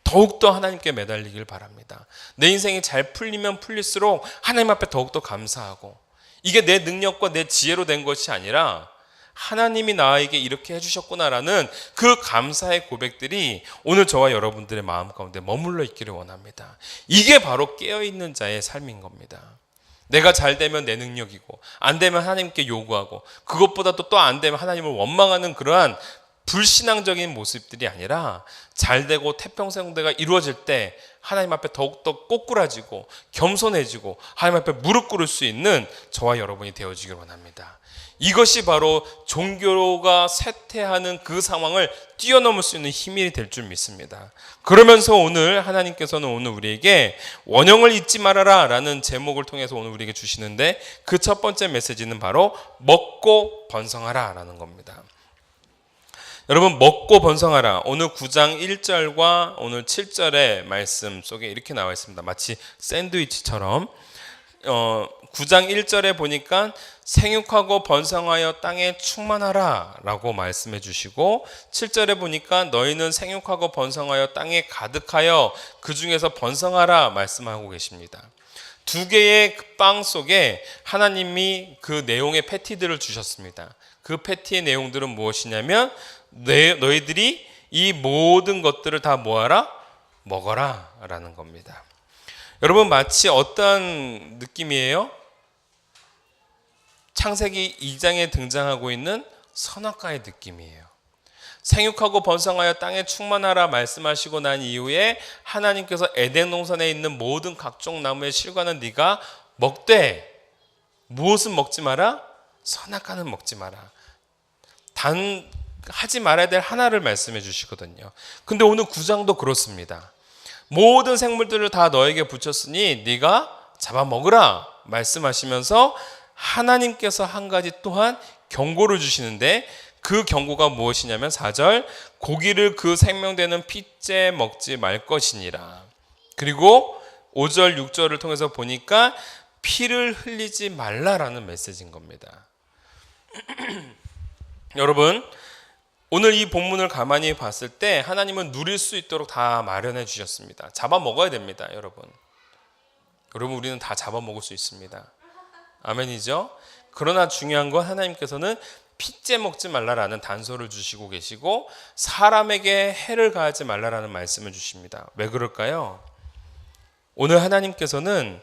더욱더 하나님께 매달리길 바랍니다. 내 인생이 잘 풀리면 풀릴수록 하나님 앞에 더욱더 감사하고 이게 내 능력과 내 지혜로 된 것이 아니라 하나님이 나에게 이렇게 해주셨구나라는 그 감사의 고백들이 오늘 저와 여러분들의 마음 가운데 머물러 있기를 원합니다. 이게 바로 깨어있는 자의 삶인 겁니다. 내가 잘 되면 내 능력이고 안 되면 하나님께 요구하고 그것보다도 또 안 되면 하나님을 원망하는 그러한 불신앙적인 모습들이 아니라 잘 되고 태평성대가 이루어질 때 하나님 앞에 더욱더 꼬꾸라지고 겸손해지고 하나님 앞에 무릎 꿇을 수 있는 저와 여러분이 되어지길 원합니다. 이것이 바로 종교가 쇠퇴하는 그 상황을 뛰어넘을 수 있는 힘이 될 줄 믿습니다. 그러면서 오늘 하나님께서는 오늘 우리에게 원형을 잊지 말아라 라는 제목을 통해서 오늘 우리에게 주시는데 그 첫 번째 메시지는 바로 먹고 번성하라 라는 겁니다. 여러분, 먹고 번성하라. 오늘 9장 1절과 오늘 7절의 말씀 속에 이렇게 나와 있습니다. 마치 샌드위치처럼 9장 1절에 보니까 생육하고 번성하여 땅에 충만하라 라고 말씀해 주시고 7절에 보니까 너희는 생육하고 번성하여 땅에 가득하여 그 중에서 번성하라 말씀하고 계십니다. 두 개의 빵 속에 하나님이 그 내용의 패티들을 주셨습니다. 그 패티의 내용들은 무엇이냐면 너희들이 이 모든 것들을 다 모아라 먹어라 라는 겁니다. 여러분, 마치 어떤 느낌이에요? 창세기 2장에 등장하고 있는 선악과의 느낌이에요. 생육하고 번성하여 땅에 충만하라 말씀하시고 난 이후에 하나님께서 에덴 동산에 있는 모든 각종 나무의 실과는 네가 먹되 무엇은 먹지 마라? 선악과는 먹지 마라. 하지 말아야 될 하나를 말씀해 주시거든요. 근데 오늘 9장도 그렇습니다. 모든 생물들을 다 너에게 붙였으니 네가 잡아먹으라 말씀하시면서 하나님께서 한 가지 또한 경고를 주시는데, 그 경고가 무엇이냐면 4절, 고기를 그 생명되는 피째 먹지 말 것이니라. 그리고 5절 6절을 통해서 보니까 피를 흘리지 말라라는 메시지인 겁니다. 여러분, 오늘 이 본문을 가만히 봤을 때 하나님은 누릴 수 있도록 다 마련해 주셨습니다. 잡아먹어야 됩니다, 여러분. 우리는 다 잡아먹을 수 있습니다. 아멘이죠? 그러나 중요한 건 하나님께서는 피째 먹지 말라라는 단서를 주시고 계시고 사람에게 해를 가하지 말라라는 말씀을 주십니다. 왜 그럴까요? 오늘 하나님께서는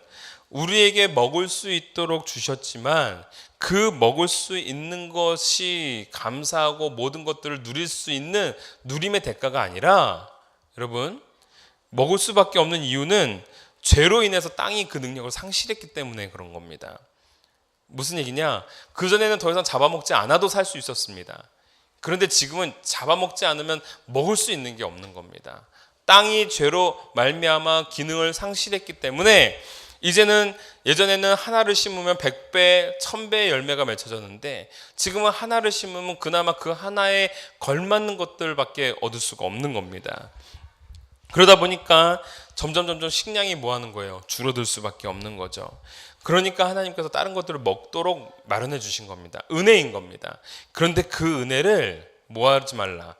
우리에게 먹을 수 있도록 주셨지만 그 먹을 수 있는 것이 감사하고 모든 것들을 누릴 수 있는 누림의 대가가 아니라, 여러분, 먹을 수밖에 없는 이유는 죄로 인해서 땅이 그 능력을 상실했기 때문에 그런 겁니다. 무슨 얘기냐? 그전에는 더 이상 잡아먹지 않아도 살 수 있었습니다. 그런데 지금은 잡아먹지 않으면 먹을 수 있는 게 없는 겁니다. 땅이 죄로 말미암아 기능을 상실했기 때문에 이제는, 예전에는 하나를 심으면 100배, 1000배의 열매가 맺혀졌는데 지금은 하나를 심으면 그나마 그 하나에 걸맞는 것들밖에 얻을 수가 없는 겁니다. 그러다 보니까 점점 식량이 뭐 하는 거예요? 줄어들 수밖에 없는 거죠. 그러니까 하나님께서 다른 것들을 먹도록 마련해 주신 겁니다. 은혜인 겁니다. 그런데 그 은혜를 뭐 하지 말라?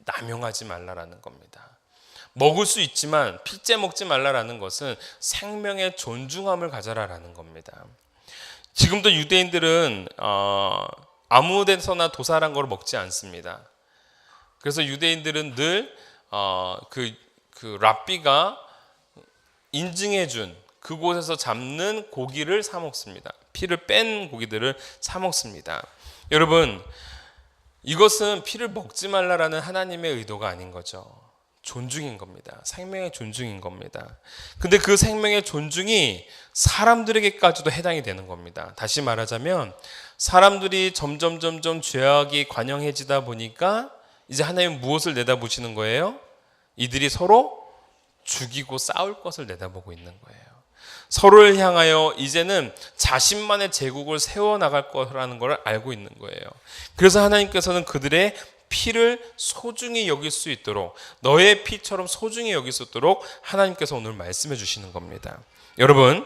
남용하지 말라라는 겁니다. 먹을 수 있지만 피째 먹지 말라라는 것은 생명의 존중함을 가져라라는 겁니다. 지금도 유대인들은 아무 데서나 도살한 걸 먹지 않습니다. 그래서 유대인들은 늘 그 랍비가 인증해 준 그곳에서 잡는 고기를 사 먹습니다. 피를 뺀 고기들을 사 먹습니다. 여러분, 이것은 피를 먹지 말라라는 하나님의 의도가 아닌 거죠. 존중인 겁니다. 생명의 존중인 겁니다. 근데 그 생명의 존중이 사람들에게까지도 해당이 되는 겁니다. 다시 말하자면 사람들이 점점 죄악이 관영해지다 보니까 이제 하나님은 무엇을 내다보시는 거예요? 이들이 서로 죽이고 싸울 것을 내다보고 있는 거예요. 서로를 향하여 이제는 자신만의 제국을 세워나갈 거라는 걸 알고 있는 거예요. 그래서 하나님께서는 그들의 피를 소중히 여길 수 있도록, 너의 피처럼 소중히 여길 수 있도록 하나님께서 오늘 말씀해 주시는 겁니다. 여러분,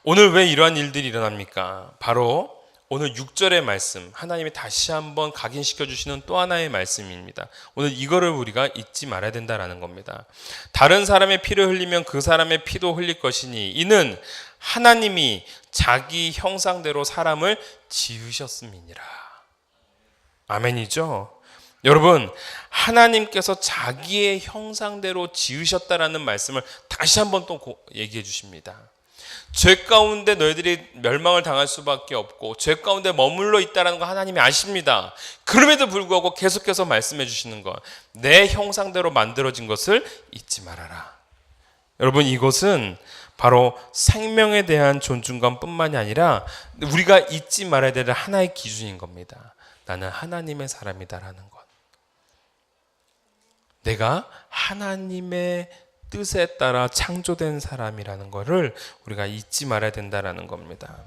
오늘 왜 이러한 일들이 일어납니까? 바로 오늘 6절의 말씀, 하나님이 다시 한번 각인시켜 주시는 또 하나의 말씀입니다. 오늘 이거를 우리가 잊지 말아야 된다라는 겁니다. 다른 사람의 피를 흘리면 그 사람의 피도 흘릴 것이니 이는 하나님이 자기 형상대로 사람을 지으셨음이니라. 아멘이죠? 여러분, 하나님께서 자기의 형상대로 지으셨다라는 말씀을 다시 한번 또 얘기해 주십니다. 죄 가운데 너희들이 멸망을 당할 수밖에 없고 죄 가운데 머물러 있다는 거 하나님이 아십니다. 그럼에도 불구하고 계속해서 말씀해 주시는 것, 내 형상대로 만들어진 것을 잊지 말아라. 여러분, 이것은 바로 생명에 대한 존중감뿐만이 아니라 우리가 잊지 말아야 될 하나의 기준인 겁니다. 나는 하나님의 사람이다라는 것. 내가 하나님의 뜻에 따라 창조된 사람이라는 것을 우리가 잊지 말아야 된다라는 겁니다.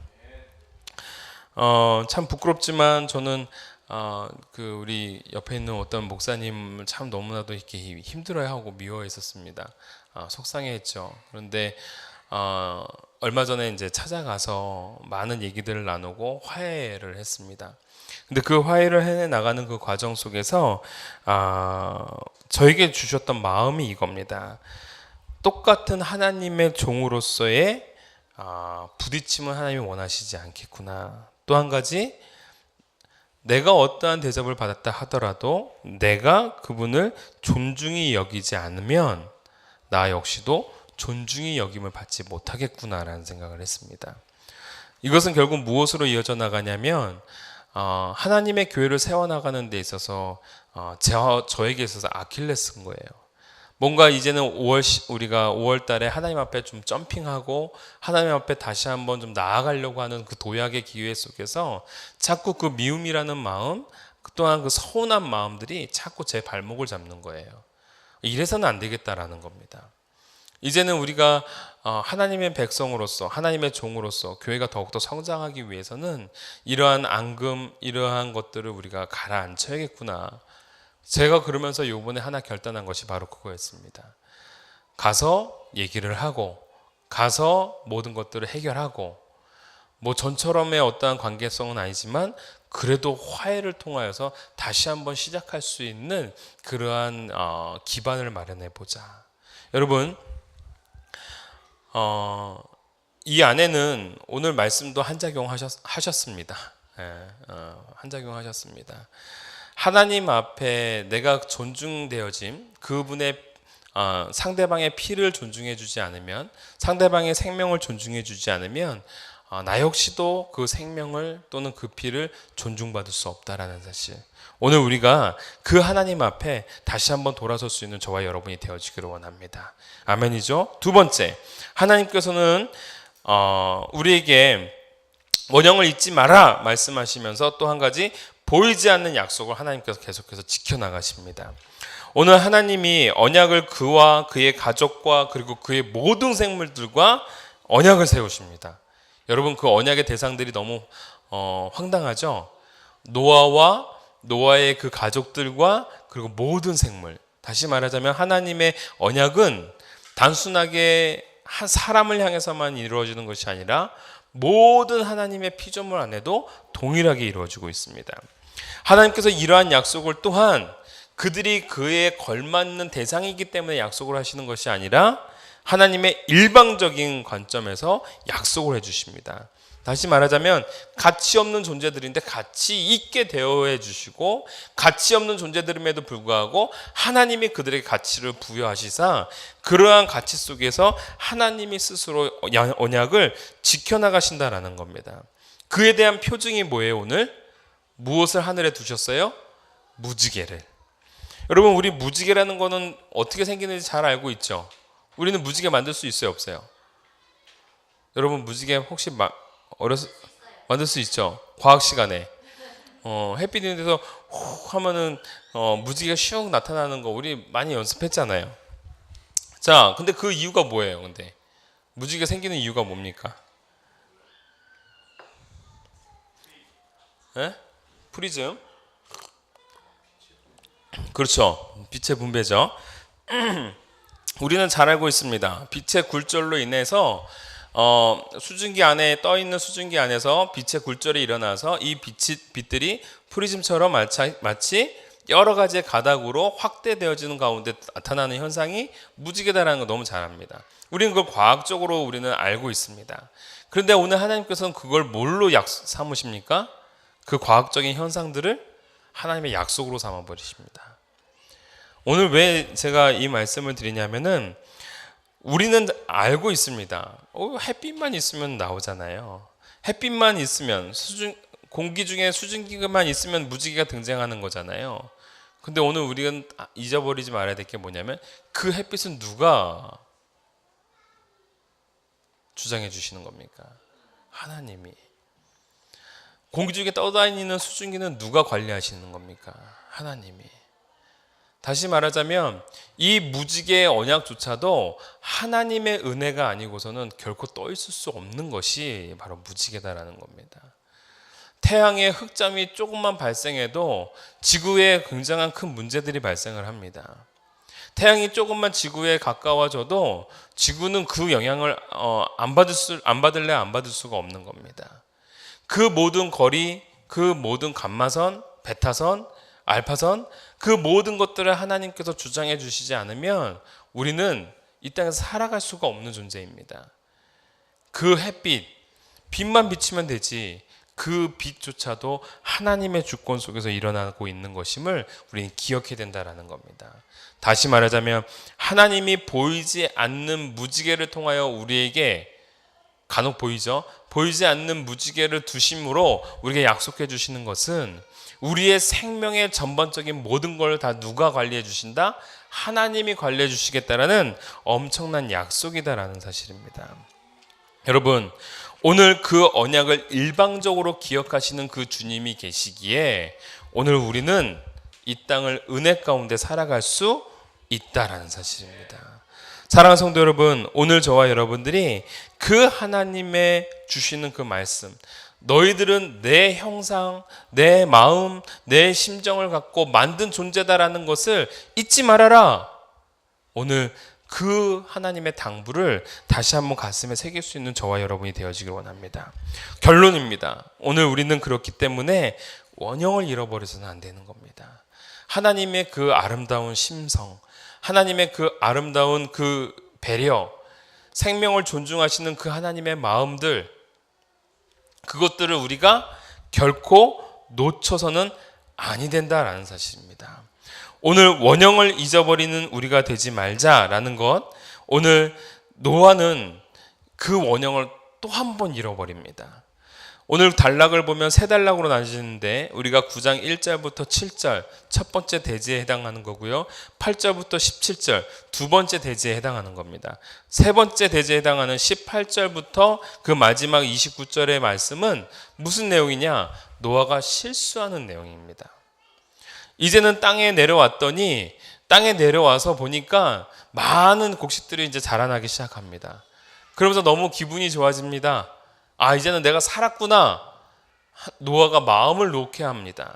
참 부끄럽지만 저는 우리 옆에 있는 어떤 목사님을 참 너무나도 이렇게 힘들어하고 미워했었습니다. 속상해했죠. 그런데 얼마 전에 이제 찾아가서 많은 얘기들을 나누고 화해를 했습니다. 근데 그 화해를 해 나가는 그 과정 속에서 저에게 주셨던 마음이 이겁니다. 똑같은 하나님의 종으로서의 부딪힘은 하나님이 원하시지 않겠구나. 또 한 가지, 내가 어떠한 대접을 받았다 하더라도 내가 그분을 존중히 여기지 않으면 나 역시도 존중히 여김을 받지 못하겠구나라는 생각을 했습니다. 이것은 결국 무엇으로 이어져 나가냐면 하나님의 교회를 세워나가는 데 있어서 저에게 있어서 아킬레스인 거예요. 뭔가 이제는 우리가 5월 달에 하나님 앞에 좀 점핑하고 하나님 앞에 다시 한번 좀 나아가려고 하는 그 도약의 기회 속에서 자꾸 그 미움이라는 마음, 또한 그 서운한 마음들이 자꾸 제 발목을 잡는 거예요. 이래서는 안 되겠다라는 겁니다. 이제는 우리가 하나님의 백성으로서, 하나님의 종으로서 교회가 더욱더 성장하기 위해서는 이러한 앙금, 이러한 것들을 우리가 가라앉혀야겠구나. 제가 그러면서 요번에 하나 결단한 것이 바로 그거였습니다. 가서 얘기를 하고, 가서 모든 것들을 해결하고, 뭐 전처럼의 어떠한 관계성은 아니지만 그래도 화해를 통하여서 다시 한번 시작할 수 있는 그러한 기반을 마련해 보자. 여러분, 이 안에는 오늘 말씀도 한작용 하셨습니다. 한작용 하셨습니다. 하나님 앞에 내가 존중되어짐, 그분의 상대방의 피를 존중해 주지 않으면, 상대방의 생명을 존중해 주지 않으면 나 역시도 그 생명을 또는 그 피를 존중받을 수 없다라는 사실. 오늘 우리가 그 하나님 앞에 다시 한번 돌아설 수 있는 저와 여러분이 되어지기를 원합니다. 아멘이죠. 두 번째, 하나님께서는 우리에게 원형을 잊지 마라 말씀하시면서 또 한 가지 보이지 않는 약속을 하나님께서 계속해서 지켜나가십니다. 오늘 하나님이 언약을 그와 그의 가족과 그리고 그의 모든 생물들과 언약을 세우십니다. 여러분, 그 언약의 대상들이 너무 황당하죠? 노아의 그 가족들과 그리고 모든 생물. 다시 말하자면 하나님의 언약은 단순하게 한 사람을 향해서만 이루어지는 것이 아니라 모든 하나님의 피조물 안에도 동일하게 이루어지고 있습니다. 하나님께서 이러한 약속을 또한 그들이 그에 걸맞는 대상이기 때문에 약속을 하시는 것이 아니라 하나님의 일방적인 관점에서 약속을 해주십니다. 다시 말하자면 가치 없는 존재들인데 가치 있게 대우해 주시고, 가치 없는 존재들임에도 불구하고 하나님이 그들에게 가치를 부여하시사 그러한 가치 속에서 하나님이 스스로 언약을 지켜나가신다라는 겁니다. 그에 대한 표징이 뭐예요? 오늘 무엇을 하늘에 두셨어요? 무지개를. 여러분, 우리 무지개라는 거는 어떻게 생기는지 잘 알고 있죠? 우리는 무지개 만들 수 있어요, 없어요? 여러분, 무지개 혹시 만들 수 있죠? 과학 시간에 햇빛 있는 데서 후 하면은 무지개가 슉 나타나는 거 우리 많이 연습했잖아요. 자, 근데 그 이유가 뭐예요? 근데 무지개 생기는 이유가 뭡니까? 프리즘. 그렇죠. 빛의 분배죠. 우리는 잘 알고 있습니다. 빛의 굴절로 인해서 수증기 안에 떠 있는 수증기 안에서 빛의 굴절이 일어나서 이 빛들이 프리즘처럼 마치 여러 가지의 가닥으로 확대되어지는 가운데 나타나는 현상이 무지개다라는 거 너무 잘 압니다. 우리는 그걸 과학적으로 우리는 알고 있습니다. 그런데 오늘 하나님께서는 그걸 뭘로 삼으십니까? 그 과학적인 현상들을 하나님의 약속으로 삼아버리십니다. 오늘 왜 제가 이 말씀을 드리냐면은 우리는 알고 있습니다. 햇빛만 있으면 나오잖아요. 햇빛만 있으면 공기 중에 수증기만 있으면 무지개가 등장하는 거잖아요. 근데 오늘 우리가 잊어버리지 말아야 될 게 뭐냐면 그 햇빛은 누가 주장해 주시는 겁니까? 하나님이. 공기 중에 떠다니는 수증기는 누가 관리하시는 겁니까? 하나님이. 다시 말하자면 이 무지개의 언약조차도 하나님의 은혜가 아니고서는 결코 떠 있을 수 없는 것이 바로 무지개다라는 겁니다. 태양의 흑점이 조금만 발생해도 지구에 굉장한 큰 문제들이 발생을 합니다. 태양이 조금만 지구에 가까워져도 지구는 그 영향을 안 받을래 안 받을 수가 없는 겁니다. 그 모든 거리, 그 모든 감마선, 베타선, 알파선, 그 모든 것들을 하나님께서 주장해 주시지 않으면 우리는 이 땅에서 살아갈 수가 없는 존재입니다. 그 햇빛, 빛만 비치면 되지 그 빛조차도 하나님의 주권 속에서 일어나고 있는 것임을 우리는 기억해야 된다는 겁니다. 다시 말하자면 하나님이 보이지 않는 무지개를 통하여 우리에게 간혹 보이죠? 보이지 않는 무지개를 두심으로 우리에게 약속해 주시는 것은 우리의 생명의 전반적인 모든 걸 다 누가 관리해 주신다? 하나님이 관리해 주시겠다라는 엄청난 약속이다라는 사실입니다. 여러분, 오늘 그 언약을 일방적으로 기억하시는 그 주님이 계시기에 오늘 우리는 이 땅을 은혜 가운데 살아갈 수 있다라는 사실입니다. 사랑하는 성도 여러분, 오늘 저와 여러분들이 그 하나님의 주시는 그 말씀, 너희들은 내 형상, 내 마음, 내 심정을 갖고 만든 존재다라는 것을 잊지 말아라. 오늘 그 하나님의 당부를 다시 한번 가슴에 새길 수 있는 저와 여러분이 되어지길 원합니다. 결론입니다. 오늘 우리는 그렇기 때문에 원형을 잃어버려서는 안 되는 겁니다. 하나님의 그 아름다운 심성, 하나님의 그 아름다운 그 배려, 생명을 존중하시는 그 하나님의 마음들, 그것들을 우리가 결코 놓쳐서는 아니 된다라는 사실입니다. 오늘 원형을 잊어버리는 우리가 되지 말자라는 것, 오늘 노아는 그 원형을 또 한 번 잃어버립니다. 오늘 단락을 보면 세 단락으로 나뉘는데 우리가 9장 1절부터 7절 첫 번째 대지에 해당하는 거고요. 8절부터 17절 두 번째 대지에 해당하는 겁니다. 세 번째 대지에 해당하는 18절부터 그 마지막 29절의 말씀은 무슨 내용이냐? 노아가 실수하는 내용입니다. 이제는 땅에 내려왔더니 땅에 내려와서 보니까 많은 곡식들이 이제 자라나기 시작합니다. 그러면서 너무 기분이 좋아집니다. 아, 이제는 내가 살았구나. 노아가 마음을 놓게 합니다.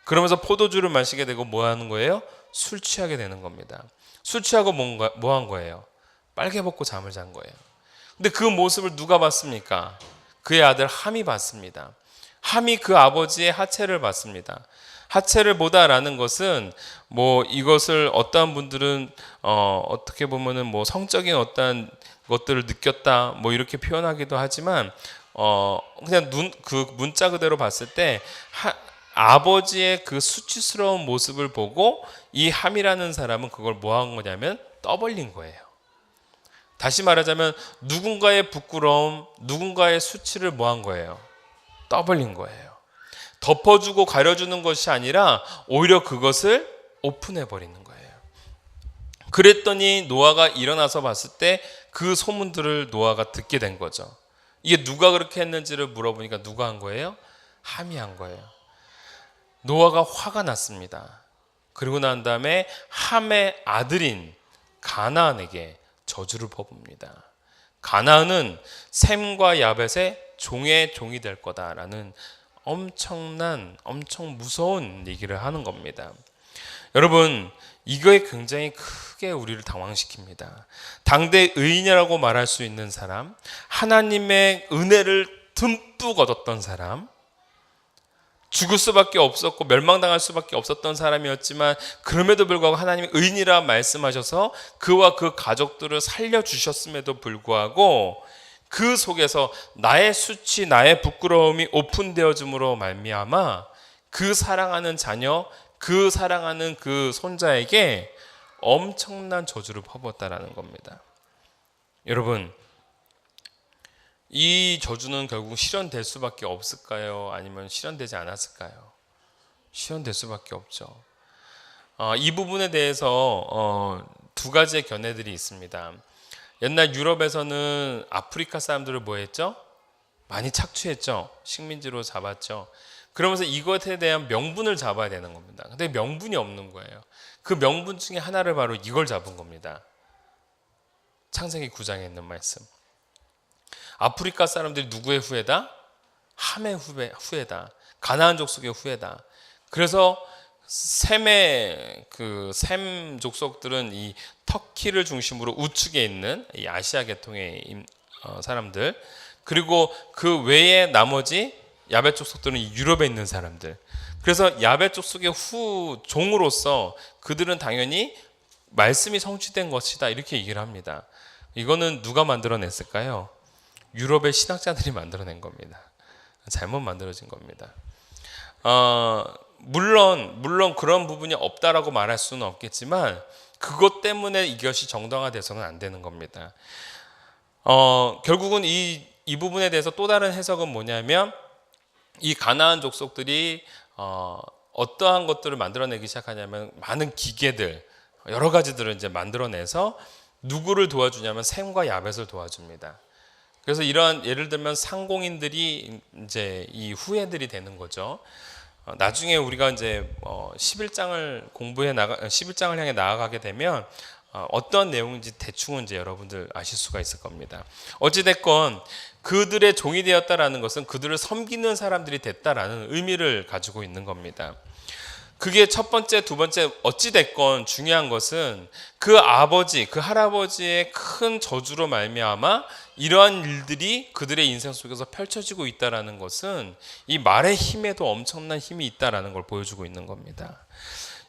그러면서 포도주를 마시게 되고 뭐 하는 거예요? 술 취하게 되는 겁니다. 술 취하고 뭐 한 거예요? 빨개 벗고 잠을 잔 거예요. 근데 그 모습을 누가 봤습니까? 그의 아들 함이 봤습니다. 함이 그 아버지의 하체를 봤습니다. 하체를 보다라는 것은 뭐 이것을 어떠한 분들은 어떻게 보면은 뭐 성적인 어떠한 것들을 느꼈다 뭐 이렇게 표현하기도 하지만 그냥 그 문자 그대로 봤을 때 아버지의 그 수치스러운 모습을 보고 이 함이라는 사람은 그걸 뭐 한 거냐면 떠벌린 거예요. 다시 말하자면 누군가의 부끄러움, 누군가의 수치를 뭐 한 거예요? 떠벌린 거예요. 덮어주고 가려주는 것이 아니라 오히려 그것을 오픈해 버리는 거예요. 그랬더니 노아가 일어나서 봤을 때 그 소문들을 노아가 듣게 된 거죠. 이게 누가 그렇게 했는지를 물어보니까 누가 한 거예요? 함이 한 거예요. 노아가 화가 났습니다. 그리고 난 다음에 함의 아들인 가나안에게 저주를 퍼붓니다. 가나안은 셈과 야벳의 종의 종이 될 거다라는 엄청 무서운 얘기를 하는 겁니다. 여러분, 이거에 굉장히 크게 우리를 당황시킵니다. 당대 의인이라고 말할 수 있는 사람, 하나님의 은혜를 듬뿍 얻었던 사람, 죽을 수밖에 없었고 멸망당할 수밖에 없었던 사람이었지만 그럼에도 불구하고 하나님이 의인이라 말씀하셔서 그와 그 가족들을 살려주셨음에도 불구하고 그 속에서 나의 수치, 나의 부끄러움이 오픈되어짐으로 말미암아 그 사랑하는 자녀, 그 사랑하는 그 손자에게 엄청난 저주를 퍼붓었다라는 겁니다. 여러분, 이 저주는 결국 실현될 수밖에 없을까요? 아니면 실현되지 않았을까요? 실현될 수밖에 없죠. 이 부분에 대해서 두 가지의 견해들이 있습니다. 옛날 유럽에서는 아프리카 사람들을 뭐 했죠? 많이 착취했죠. 식민지로 잡았죠. 그러면서 이것에 대한 명분을 잡아야 되는 겁니다. 근데 명분이 없는 거예요. 그 명분 중에 하나를 바로 이걸 잡은 겁니다. 창세기 9장에 있는 말씀. 아프리카 사람들이 누구의 후예다? 함의 후예다. 가나안 족속의 후예다. 그래서 셈 족속들은 이 터키를 중심으로 우측에 있는 이 아시아 계통의 사람들, 그리고 그 외에 나머지 야벳 족속들은 유럽에 있는 사람들. 그래서 야벳 족속의 후종으로서 그들은 당연히 말씀이 성취된 것이다 이렇게 얘기를 합니다. 이거는 누가 만들어냈을까요? 유럽의 신학자들이 만들어낸 겁니다. 잘못 만들어진 겁니다. 물론 그런 부분이 없다라고 말할 수는 없겠지만 그것 때문에 이것이 정당화돼서는 안 되는 겁니다. 결국은 이 부분에 대해서 또 다른 해석은 뭐냐면 이 가나안 족속들이 어떠한 것들을 만들어내기 시작하냐면 많은 기계들, 여러 가지들을 이제 만들어내서 누구를 도와주냐면 셈과 야벳을 도와줍니다. 그래서 이러한 예를 들면 상공인들이 이제 이 후예들이 되는 거죠. 나중에 우리가 이제 11장을 향해 나아가게 되면 어떤 내용인지 대충은 이제 여러분들 아실 수가 있을 겁니다. 어찌됐건 그들의 종이 되었다라는 것은 그들을 섬기는 사람들이 됐다라는 의미를 가지고 있는 겁니다. 그게 첫 번째, 두 번째, 어찌됐건 중요한 것은 그 아버지, 그 할아버지의 큰 저주로 말미암아 이러한 일들이 그들의 인생 속에서 펼쳐지고 있다라는 것은 이 말의 힘에도 엄청난 힘이 있다라는 걸 보여주고 있는 겁니다.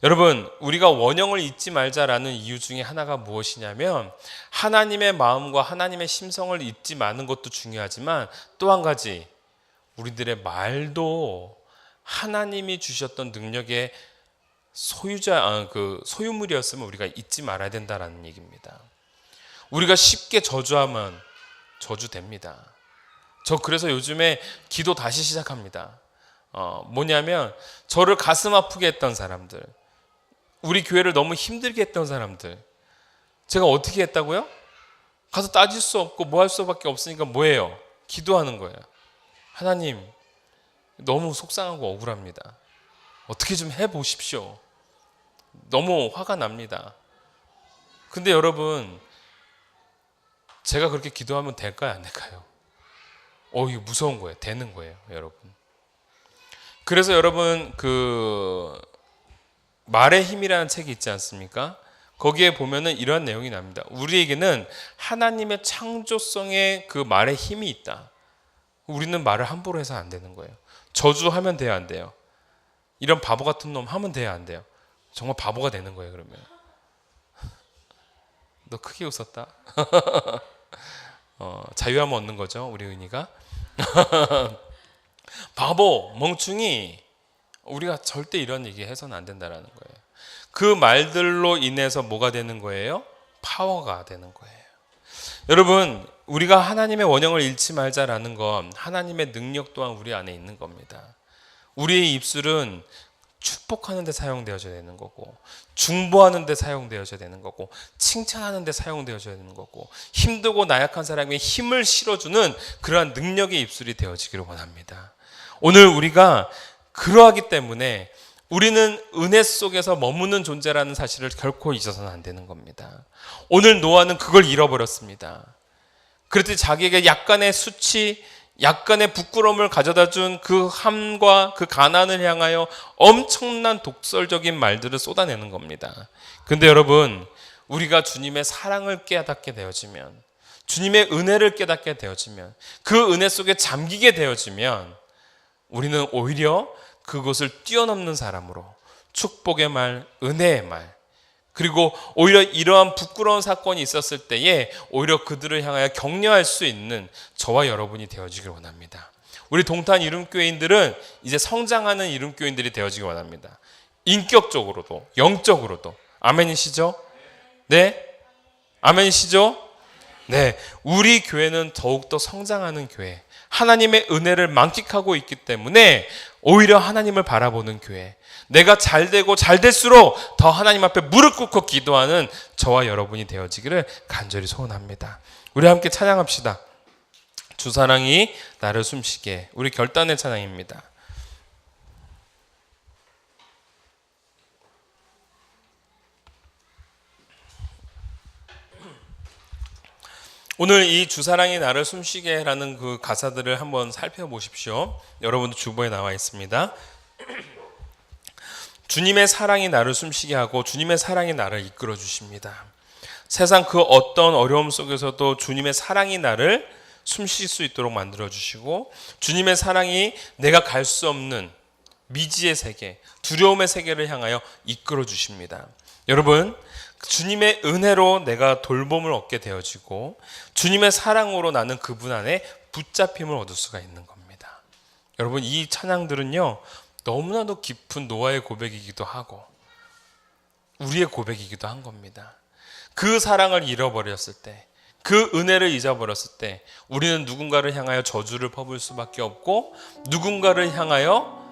여러분, 우리가 원형을 잊지 말자라는 이유 중에 하나가 무엇이냐면 하나님의 마음과 하나님의 심성을 잊지 마는 것도 중요하지만 또 한 가지, 우리들의 말도 하나님이 주셨던 능력의 소유물이었으면 우리가 잊지 말아야 된다라는 얘기입니다. 우리가 쉽게 저주하면 저주됩니다. 저 그래서 요즘에 기도 다시 시작합니다. 뭐냐면 저를 가슴 아프게 했던 사람들, 우리 교회를 너무 힘들게 했던 사람들, 제가 어떻게 했다고요? 가서 따질 수 없고 뭐 할 수밖에 없으니까 뭐예요? 기도하는 거예요. 하나님, 너무 속상하고 억울합니다. 어떻게 좀 해보십시오. 너무 화가 납니다. 근데 여러분, 제가 그렇게 기도하면 될까요? 안 될까요? 이거 무서운 거예요. 되는 거예요, 여러분. 그래서 여러분, 그 말의 힘이라는 책이 있지 않습니까? 거기에 보면은 이러한 내용이 납니다. 우리에게는 하나님의 창조성의 그 말의 힘이 있다. 우리는 말을 함부로 해서 안 되는 거예요. 저주하면 돼요, 안 돼요? 이런 바보 같은 놈 하면 돼요, 안 돼요? 정말 바보가 되는 거예요, 그러면. 너 크게 웃었다. 자유함을 얻는 거죠, 우리 은희가. 바보, 멍충이, 우리가 절대 이런 얘기 해서는 안 된다라는 거예요. 그 말들로 인해서 뭐가 되는 거예요? 파워가 되는 거예요. 여러분, 우리가 하나님의 원형을 잃지 말자라는 건 하나님의 능력 또한 우리 안에 있는 겁니다. 우리의 입술은 축복하는 데 사용되어져야 되는 거고, 중보하는 데 사용되어져야 되는 거고, 칭찬하는 데 사용되어져야 되는 거고, 힘들고 나약한 사람에게 힘을 실어주는 그러한 능력의 입술이 되어지기를 원합니다. 오늘 우리가 그러하기 때문에 우리는 은혜 속에서 머무는 존재라는 사실을 결코 잊어서는 안 되는 겁니다. 오늘 노아는 그걸 잃어버렸습니다. 그랬더니 자기에게 약간의 수치, 약간의 부끄러움을 가져다 준 그 함과 그 가난을 향하여 엄청난 독설적인 말들을 쏟아내는 겁니다. 근데 여러분, 우리가 주님의 사랑을 깨닫게 되어지면, 주님의 은혜를 깨닫게 되어지면, 그 은혜 속에 잠기게 되어지면 우리는 오히려 그것을 뛰어넘는 사람으로 축복의 말, 은혜의 말, 그리고 오히려 이러한 부끄러운 사건이 있었을 때에 오히려 그들을 향하여 격려할 수 있는 저와 여러분이 되어지길 원합니다. 우리 동탄 이름교회인들은 이제 성장하는 이름교회인들이 되어지길 원합니다. 인격적으로도 영적으로도. 아멘이시죠? 네? 아멘이시죠? 네, 우리 교회는 더욱더 성장하는 교회, 하나님의 은혜를 만끽하고 있기 때문에 오히려 하나님을 바라보는 교회, 내가 잘되고 잘될수록 더 하나님 앞에 무릎 꿇고 기도하는 저와 여러분이 되어지기를 간절히 소원합니다. 우리 함께 찬양합시다. 주 사랑이 나를 숨쉬게. 우리 결단의 찬양입니다. 오늘 이 주사랑이 나를 숨쉬게 라는 그 가사들을 한번 살펴보십시오. 여러분도 주보에 나와 있습니다. 주님의 사랑이 나를 숨쉬게 하고 주님의 사랑이 나를 이끌어 주십니다. 세상 그 어떤 어려움 속에서도 주님의 사랑이 나를 숨쉴 수 있도록 만들어 주시고, 주님의 사랑이 내가 갈 수 없는 미지의 세계, 두려움의 세계를 향하여 이끌어 주십니다. 여러분, 주님의 은혜로 내가 돌봄을 얻게 되어지고 주님의 사랑으로 나는 그분 안에 붙잡힘을 얻을 수가 있는 겁니다. 여러분, 이 찬양들은요 너무나도 깊은 노아의 고백이기도 하고 우리의 고백이기도 한 겁니다. 그 사랑을 잃어버렸을 때, 그 은혜를 잊어버렸을 때 우리는 누군가를 향하여 저주를 퍼부을 수밖에 없고 누군가를 향하여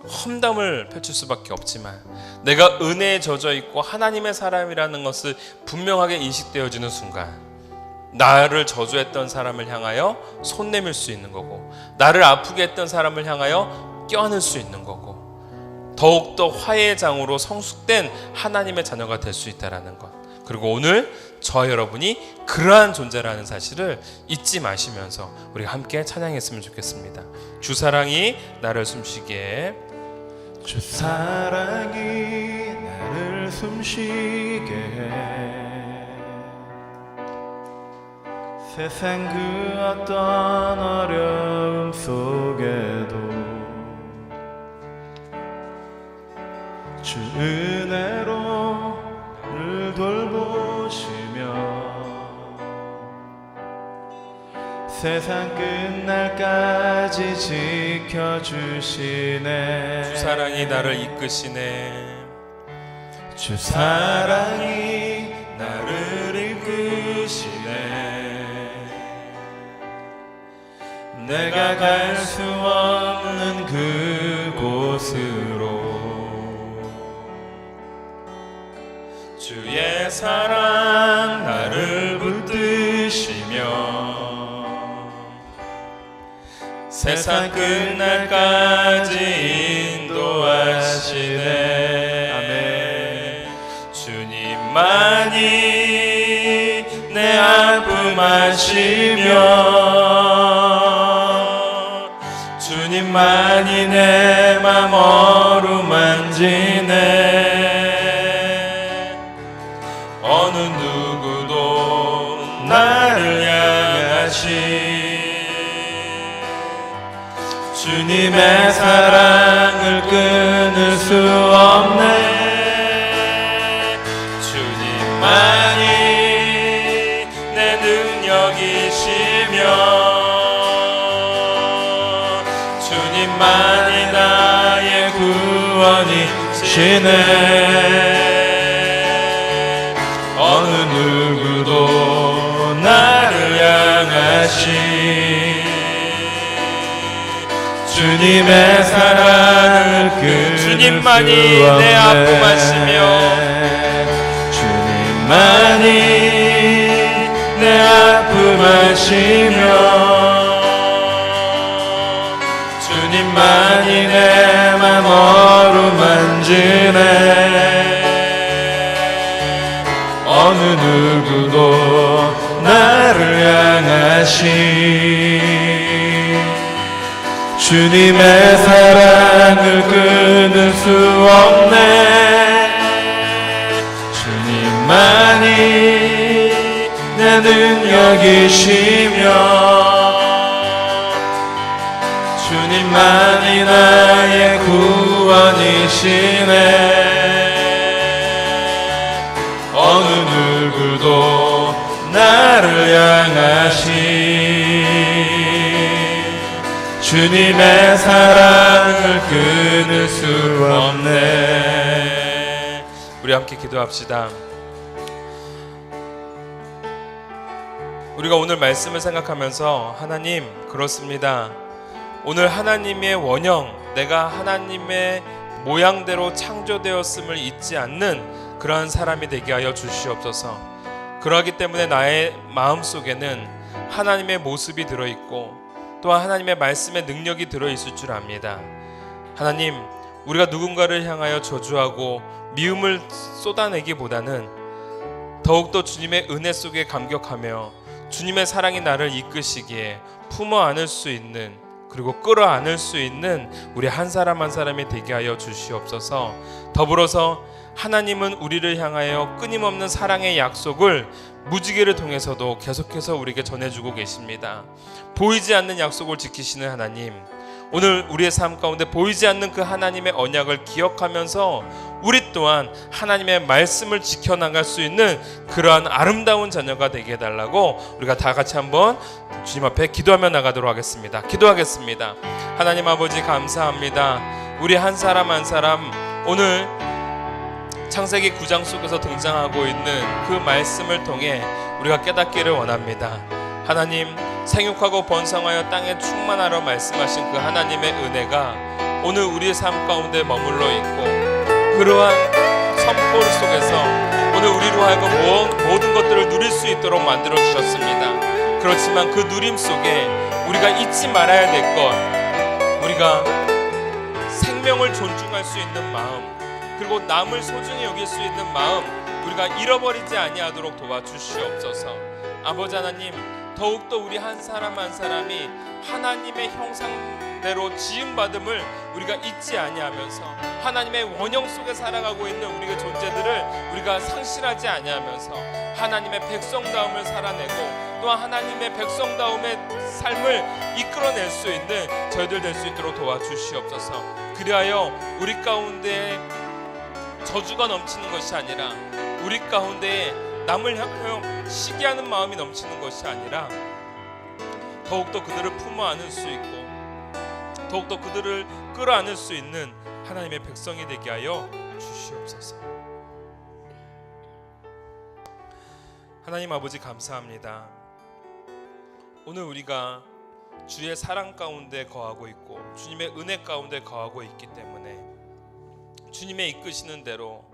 험담을 펼칠 수밖에 없지만 내가 은혜에 젖어 있고 하나님의 사람이라는 것을 분명하게 인식되어지는 순간 나를 저주했던 사람을 향하여 손 내밀 수 있는 거고 나를 아프게 했던 사람을 향하여 껴안을 수 있는 거고 더욱더 화해의 장으로 성숙된 하나님의 자녀가 될 수 있다는 것. 그리고 오늘 저와 여러분이 그러한 존재라는 사실을 잊지 마시면서 우리가 함께 찬양했으면 좋겠습니다. 주 사랑이 나를 숨쉬게, 주 사랑이 나를 숨쉬게 해. 세상 그 어떤 어려움 속에도 주 은혜로 나를 돌보시며 세상 끝날까지 지켜주시네. 주 사랑이 나를 이끄시네. 주 사랑이 나를 이끄시네. 내가 갈 수 없는 그곳으로 주의 사랑 나를 붙드시며 세상 끝날까지 인도하시네. 아멘. 주님만이 내 아픔 아시며 주님만이 내 맘 어루만지네. 어느 누구도 나를 향하시 주님의 사랑을 끊을 수 없네. 주님만이 내 능력이시며 주님만이 나의 구원이시네. 어느 누구도 나를 향하시 주님의 사랑을 끊을 주님만이 수 없네. 내 아픔 아시며 주님만이 내 아픔 아시며 주님만이 내 맘 어루만지네. 어느 누구도 나를 향하시 주님의 사랑을 끊을 수 없네. 주님만이 내 능력이시며 주님만이 나의 구원이시네. 어느 누구도 나를 향하시 주님의 사랑을 끊을 수 없네. 우리 함께 기도합시다. 우리가 오늘 말씀을 생각하면서 하나님, 그렇습니다. 오늘 하나님의 원형, 내가 하나님의 모양대로 창조되었음을 잊지 않는 그러한 사람이 되게 하여 주시옵소서. 그러하기 때문에 나의 마음속에는 하나님의 모습이 들어있고 또한 하나님의 말씀의 능력이 들어있을 줄 압니다. 하나님, 우리가 누군가를 향하여 저주하고 미움을 쏟아내기보다는 더욱더 주님의 은혜 속에 감격하며 주님의 사랑이 나를 이끄시기에 품어 안을 수 있는, 그리고 끌어안을 수 있는 우리 한 사람 한 사람이 되게 하여 주시옵소서. 더불어서 하나님은 우리를 향하여 끊임없는 사랑의 약속을 무지개를 통해서도 계속해서 우리에게 전해주고 계십니다. 보이지 않는 약속을 지키시는 하나님, 오늘 우리의 삶 가운데 보이지 않는 그 하나님의 언약을 기억하면서 우리 또한 하나님의 말씀을 지켜나갈 수 있는 그러한 아름다운 자녀가 되게 해달라고 우리가 다 같이 한번 주님 앞에 기도하며 나가도록 하겠습니다. 기도하겠습니다. 하나님 아버지, 감사합니다. 우리 한 사람 한 사람 오늘 창세기 9장 속에서 등장하고 있는 그 말씀을 통해 우리가 깨닫기를 원합니다. 하나님, 생육하고 번성하여 땅에 충만하라 말씀하신 그 하나님의 은혜가 오늘 우리의 삶 가운데 머물러 있고 그러한 선포 속에서 오늘 우리로 하여금 모든 것들을 누릴 수 있도록 만들어 주셨습니다. 그렇지만 그 누림 속에 우리가 잊지 말아야 될 것, 우리가 생명을 존중할 수 있는 마음, 그리고 남을 소중히 여길 수 있는 마음, 우리가 잃어버리지 아니하도록 도와주시옵소서. 아버지 하나님, 더욱더 우리 한 사람 한 사람이 하나님의 형상대로 지음받음을 우리가 잊지 아니하면서 하나님의 원형 속에 살아가고 있는 우리의 존재들을 우리가 상실하지 아니하면서 하나님의 백성다움을 살아내고 또한 하나님의 백성다움의 삶을 이끌어낼 수 있는 저희들 될 수 있도록 도와주시옵소서. 그리하여 우리 가운데 저주가 넘치는 것이 아니라 우리 가운데 남을 향하여 시기하는 마음이 넘치는 것이 아니라 더욱더 그들을 품어 안을 수 있고 더욱더 그들을 끌어안을 수 있는 하나님의 백성이 되게 하여 주시옵소서. 하나님 아버지 감사합니다. 오늘 우리가 주의 사랑 가운데 거하고 있고 주님의 은혜 가운데 거하고 있기 때문에 주님의 이끄시는 대로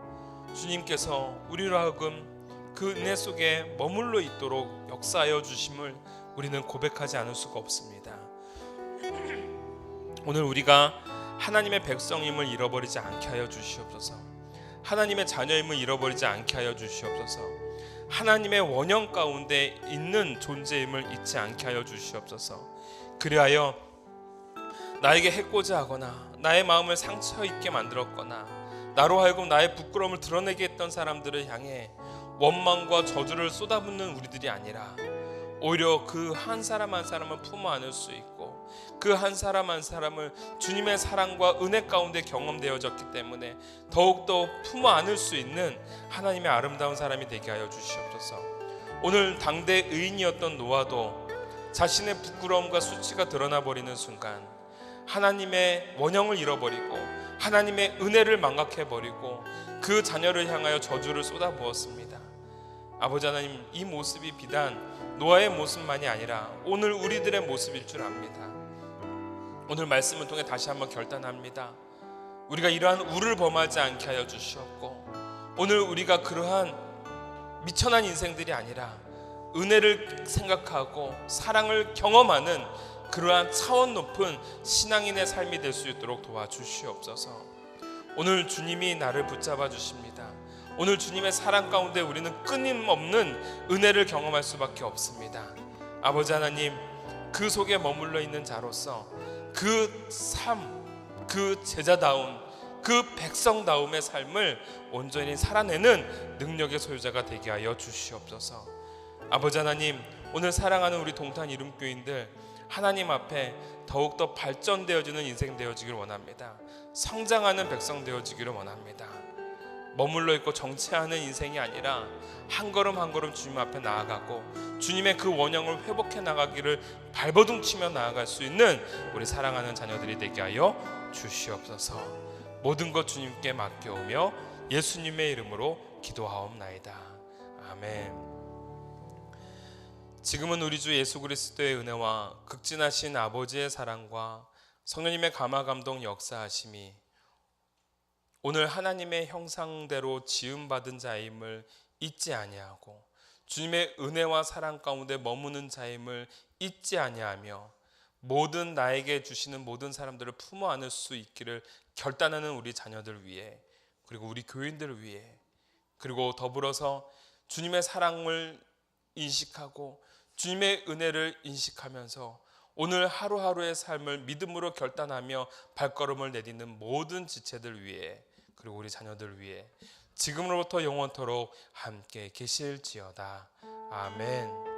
주님께서 우리로 하여금 그 은혜 속에 머물러 있도록 역사하여 주심을 우리는 고백하지 않을 수가 없습니다. 오늘 우리가 하나님의 백성임을 잃어버리지 않게 하여 주시옵소서. 하나님의 자녀임을 잃어버리지 않게 하여 주시옵소서. 하나님의 원형 가운데 있는 존재임을 잊지 않게 하여 주시옵소서. 그리하여 나에게 해코자 하거나 나의 마음을 상처 있게 만들었거나 나로 하여금 나의 부끄러움을 드러내게 했던 사람들을 향해 원망과 저주를 쏟아붓는 우리들이 아니라 오히려 그 한 사람 한 사람을 품어 안을 수 있고 그 한 사람 한 사람을 주님의 사랑과 은혜 가운데 경험되어졌기 때문에 더욱더 품어 안을 수 있는 하나님의 아름다운 사람이 되게 하여 주시옵소서. 오늘 당대 의인이었던 노아도 자신의 부끄러움과 수치가 드러나 버리는 순간 하나님의 원형을 잃어버리고 하나님의 은혜를 망각해버리고 그 자녀를 향하여 저주를 쏟아부었습니다. 아버지 하나님, 이 모습이 비단 노아의 모습만이 아니라 오늘 우리들의 모습일 줄 압니다. 오늘 말씀을 통해 다시 한번 결단합니다. 우리가 이러한 우를 범하지 않게 하여 주시옵고 오늘 우리가 그러한 미천한 인생들이 아니라 은혜를 생각하고 사랑을 경험하는 그러한 차원 높은 신앙인의 삶이 될 수 있도록 도와주시옵소서. 오늘 주님이 나를 붙잡아 주십니다. 오늘 주님의 사랑 가운데 우리는 끊임없는 은혜를 경험할 수밖에 없습니다. 아버지 하나님, 그 속에 머물러 있는 자로서 그 삶, 그 제자다운, 그 백성다움의 삶을 온전히 살아내는 능력의 소유자가 되게 하여 주시옵소서. 아버지 하나님, 오늘 사랑하는 우리 동탄 이름교인들 하나님 앞에 더욱더 발전되어지는 인생 되어지기를 원합니다. 성장하는 백성 되어지기를 원합니다. 머물러 있고 정체하는 인생이 아니라 한 걸음 한 걸음 주님 앞에 나아가고 주님의 그 원형을 회복해 나가기를 발버둥치며 나아갈 수 있는 우리 사랑하는 자녀들이 되게 하여 주시옵소서. 모든 것 주님께 맡겨오며 예수님의 이름으로 기도하옵나이다. 아멘. 지금은 우리 주 예수 그리스도의 은혜와 극진하신 아버지의 사랑과 성령님의 감화 감동 역사하심이 오늘 하나님의 형상대로 지음받은 자임을 잊지 아니하고 주님의 은혜와 사랑 가운데 머무는 자임을 잊지 아니하며 모든 나에게 주시는 모든 사람들을 품어 안을 수 있기를 결단하는 우리 자녀들 위해 그리고 우리 교인들을 위해 그리고 더불어서 주님의 사랑을 인식하고 주님의 은혜를 인식하면서 오늘 하루하루의 삶을 믿음으로 결단하며 발걸음을 내딛는 모든 지체들 위해 그리고 우리 자녀들 위해 지금으로부터 영원토록 함께 계실지어다. 아멘.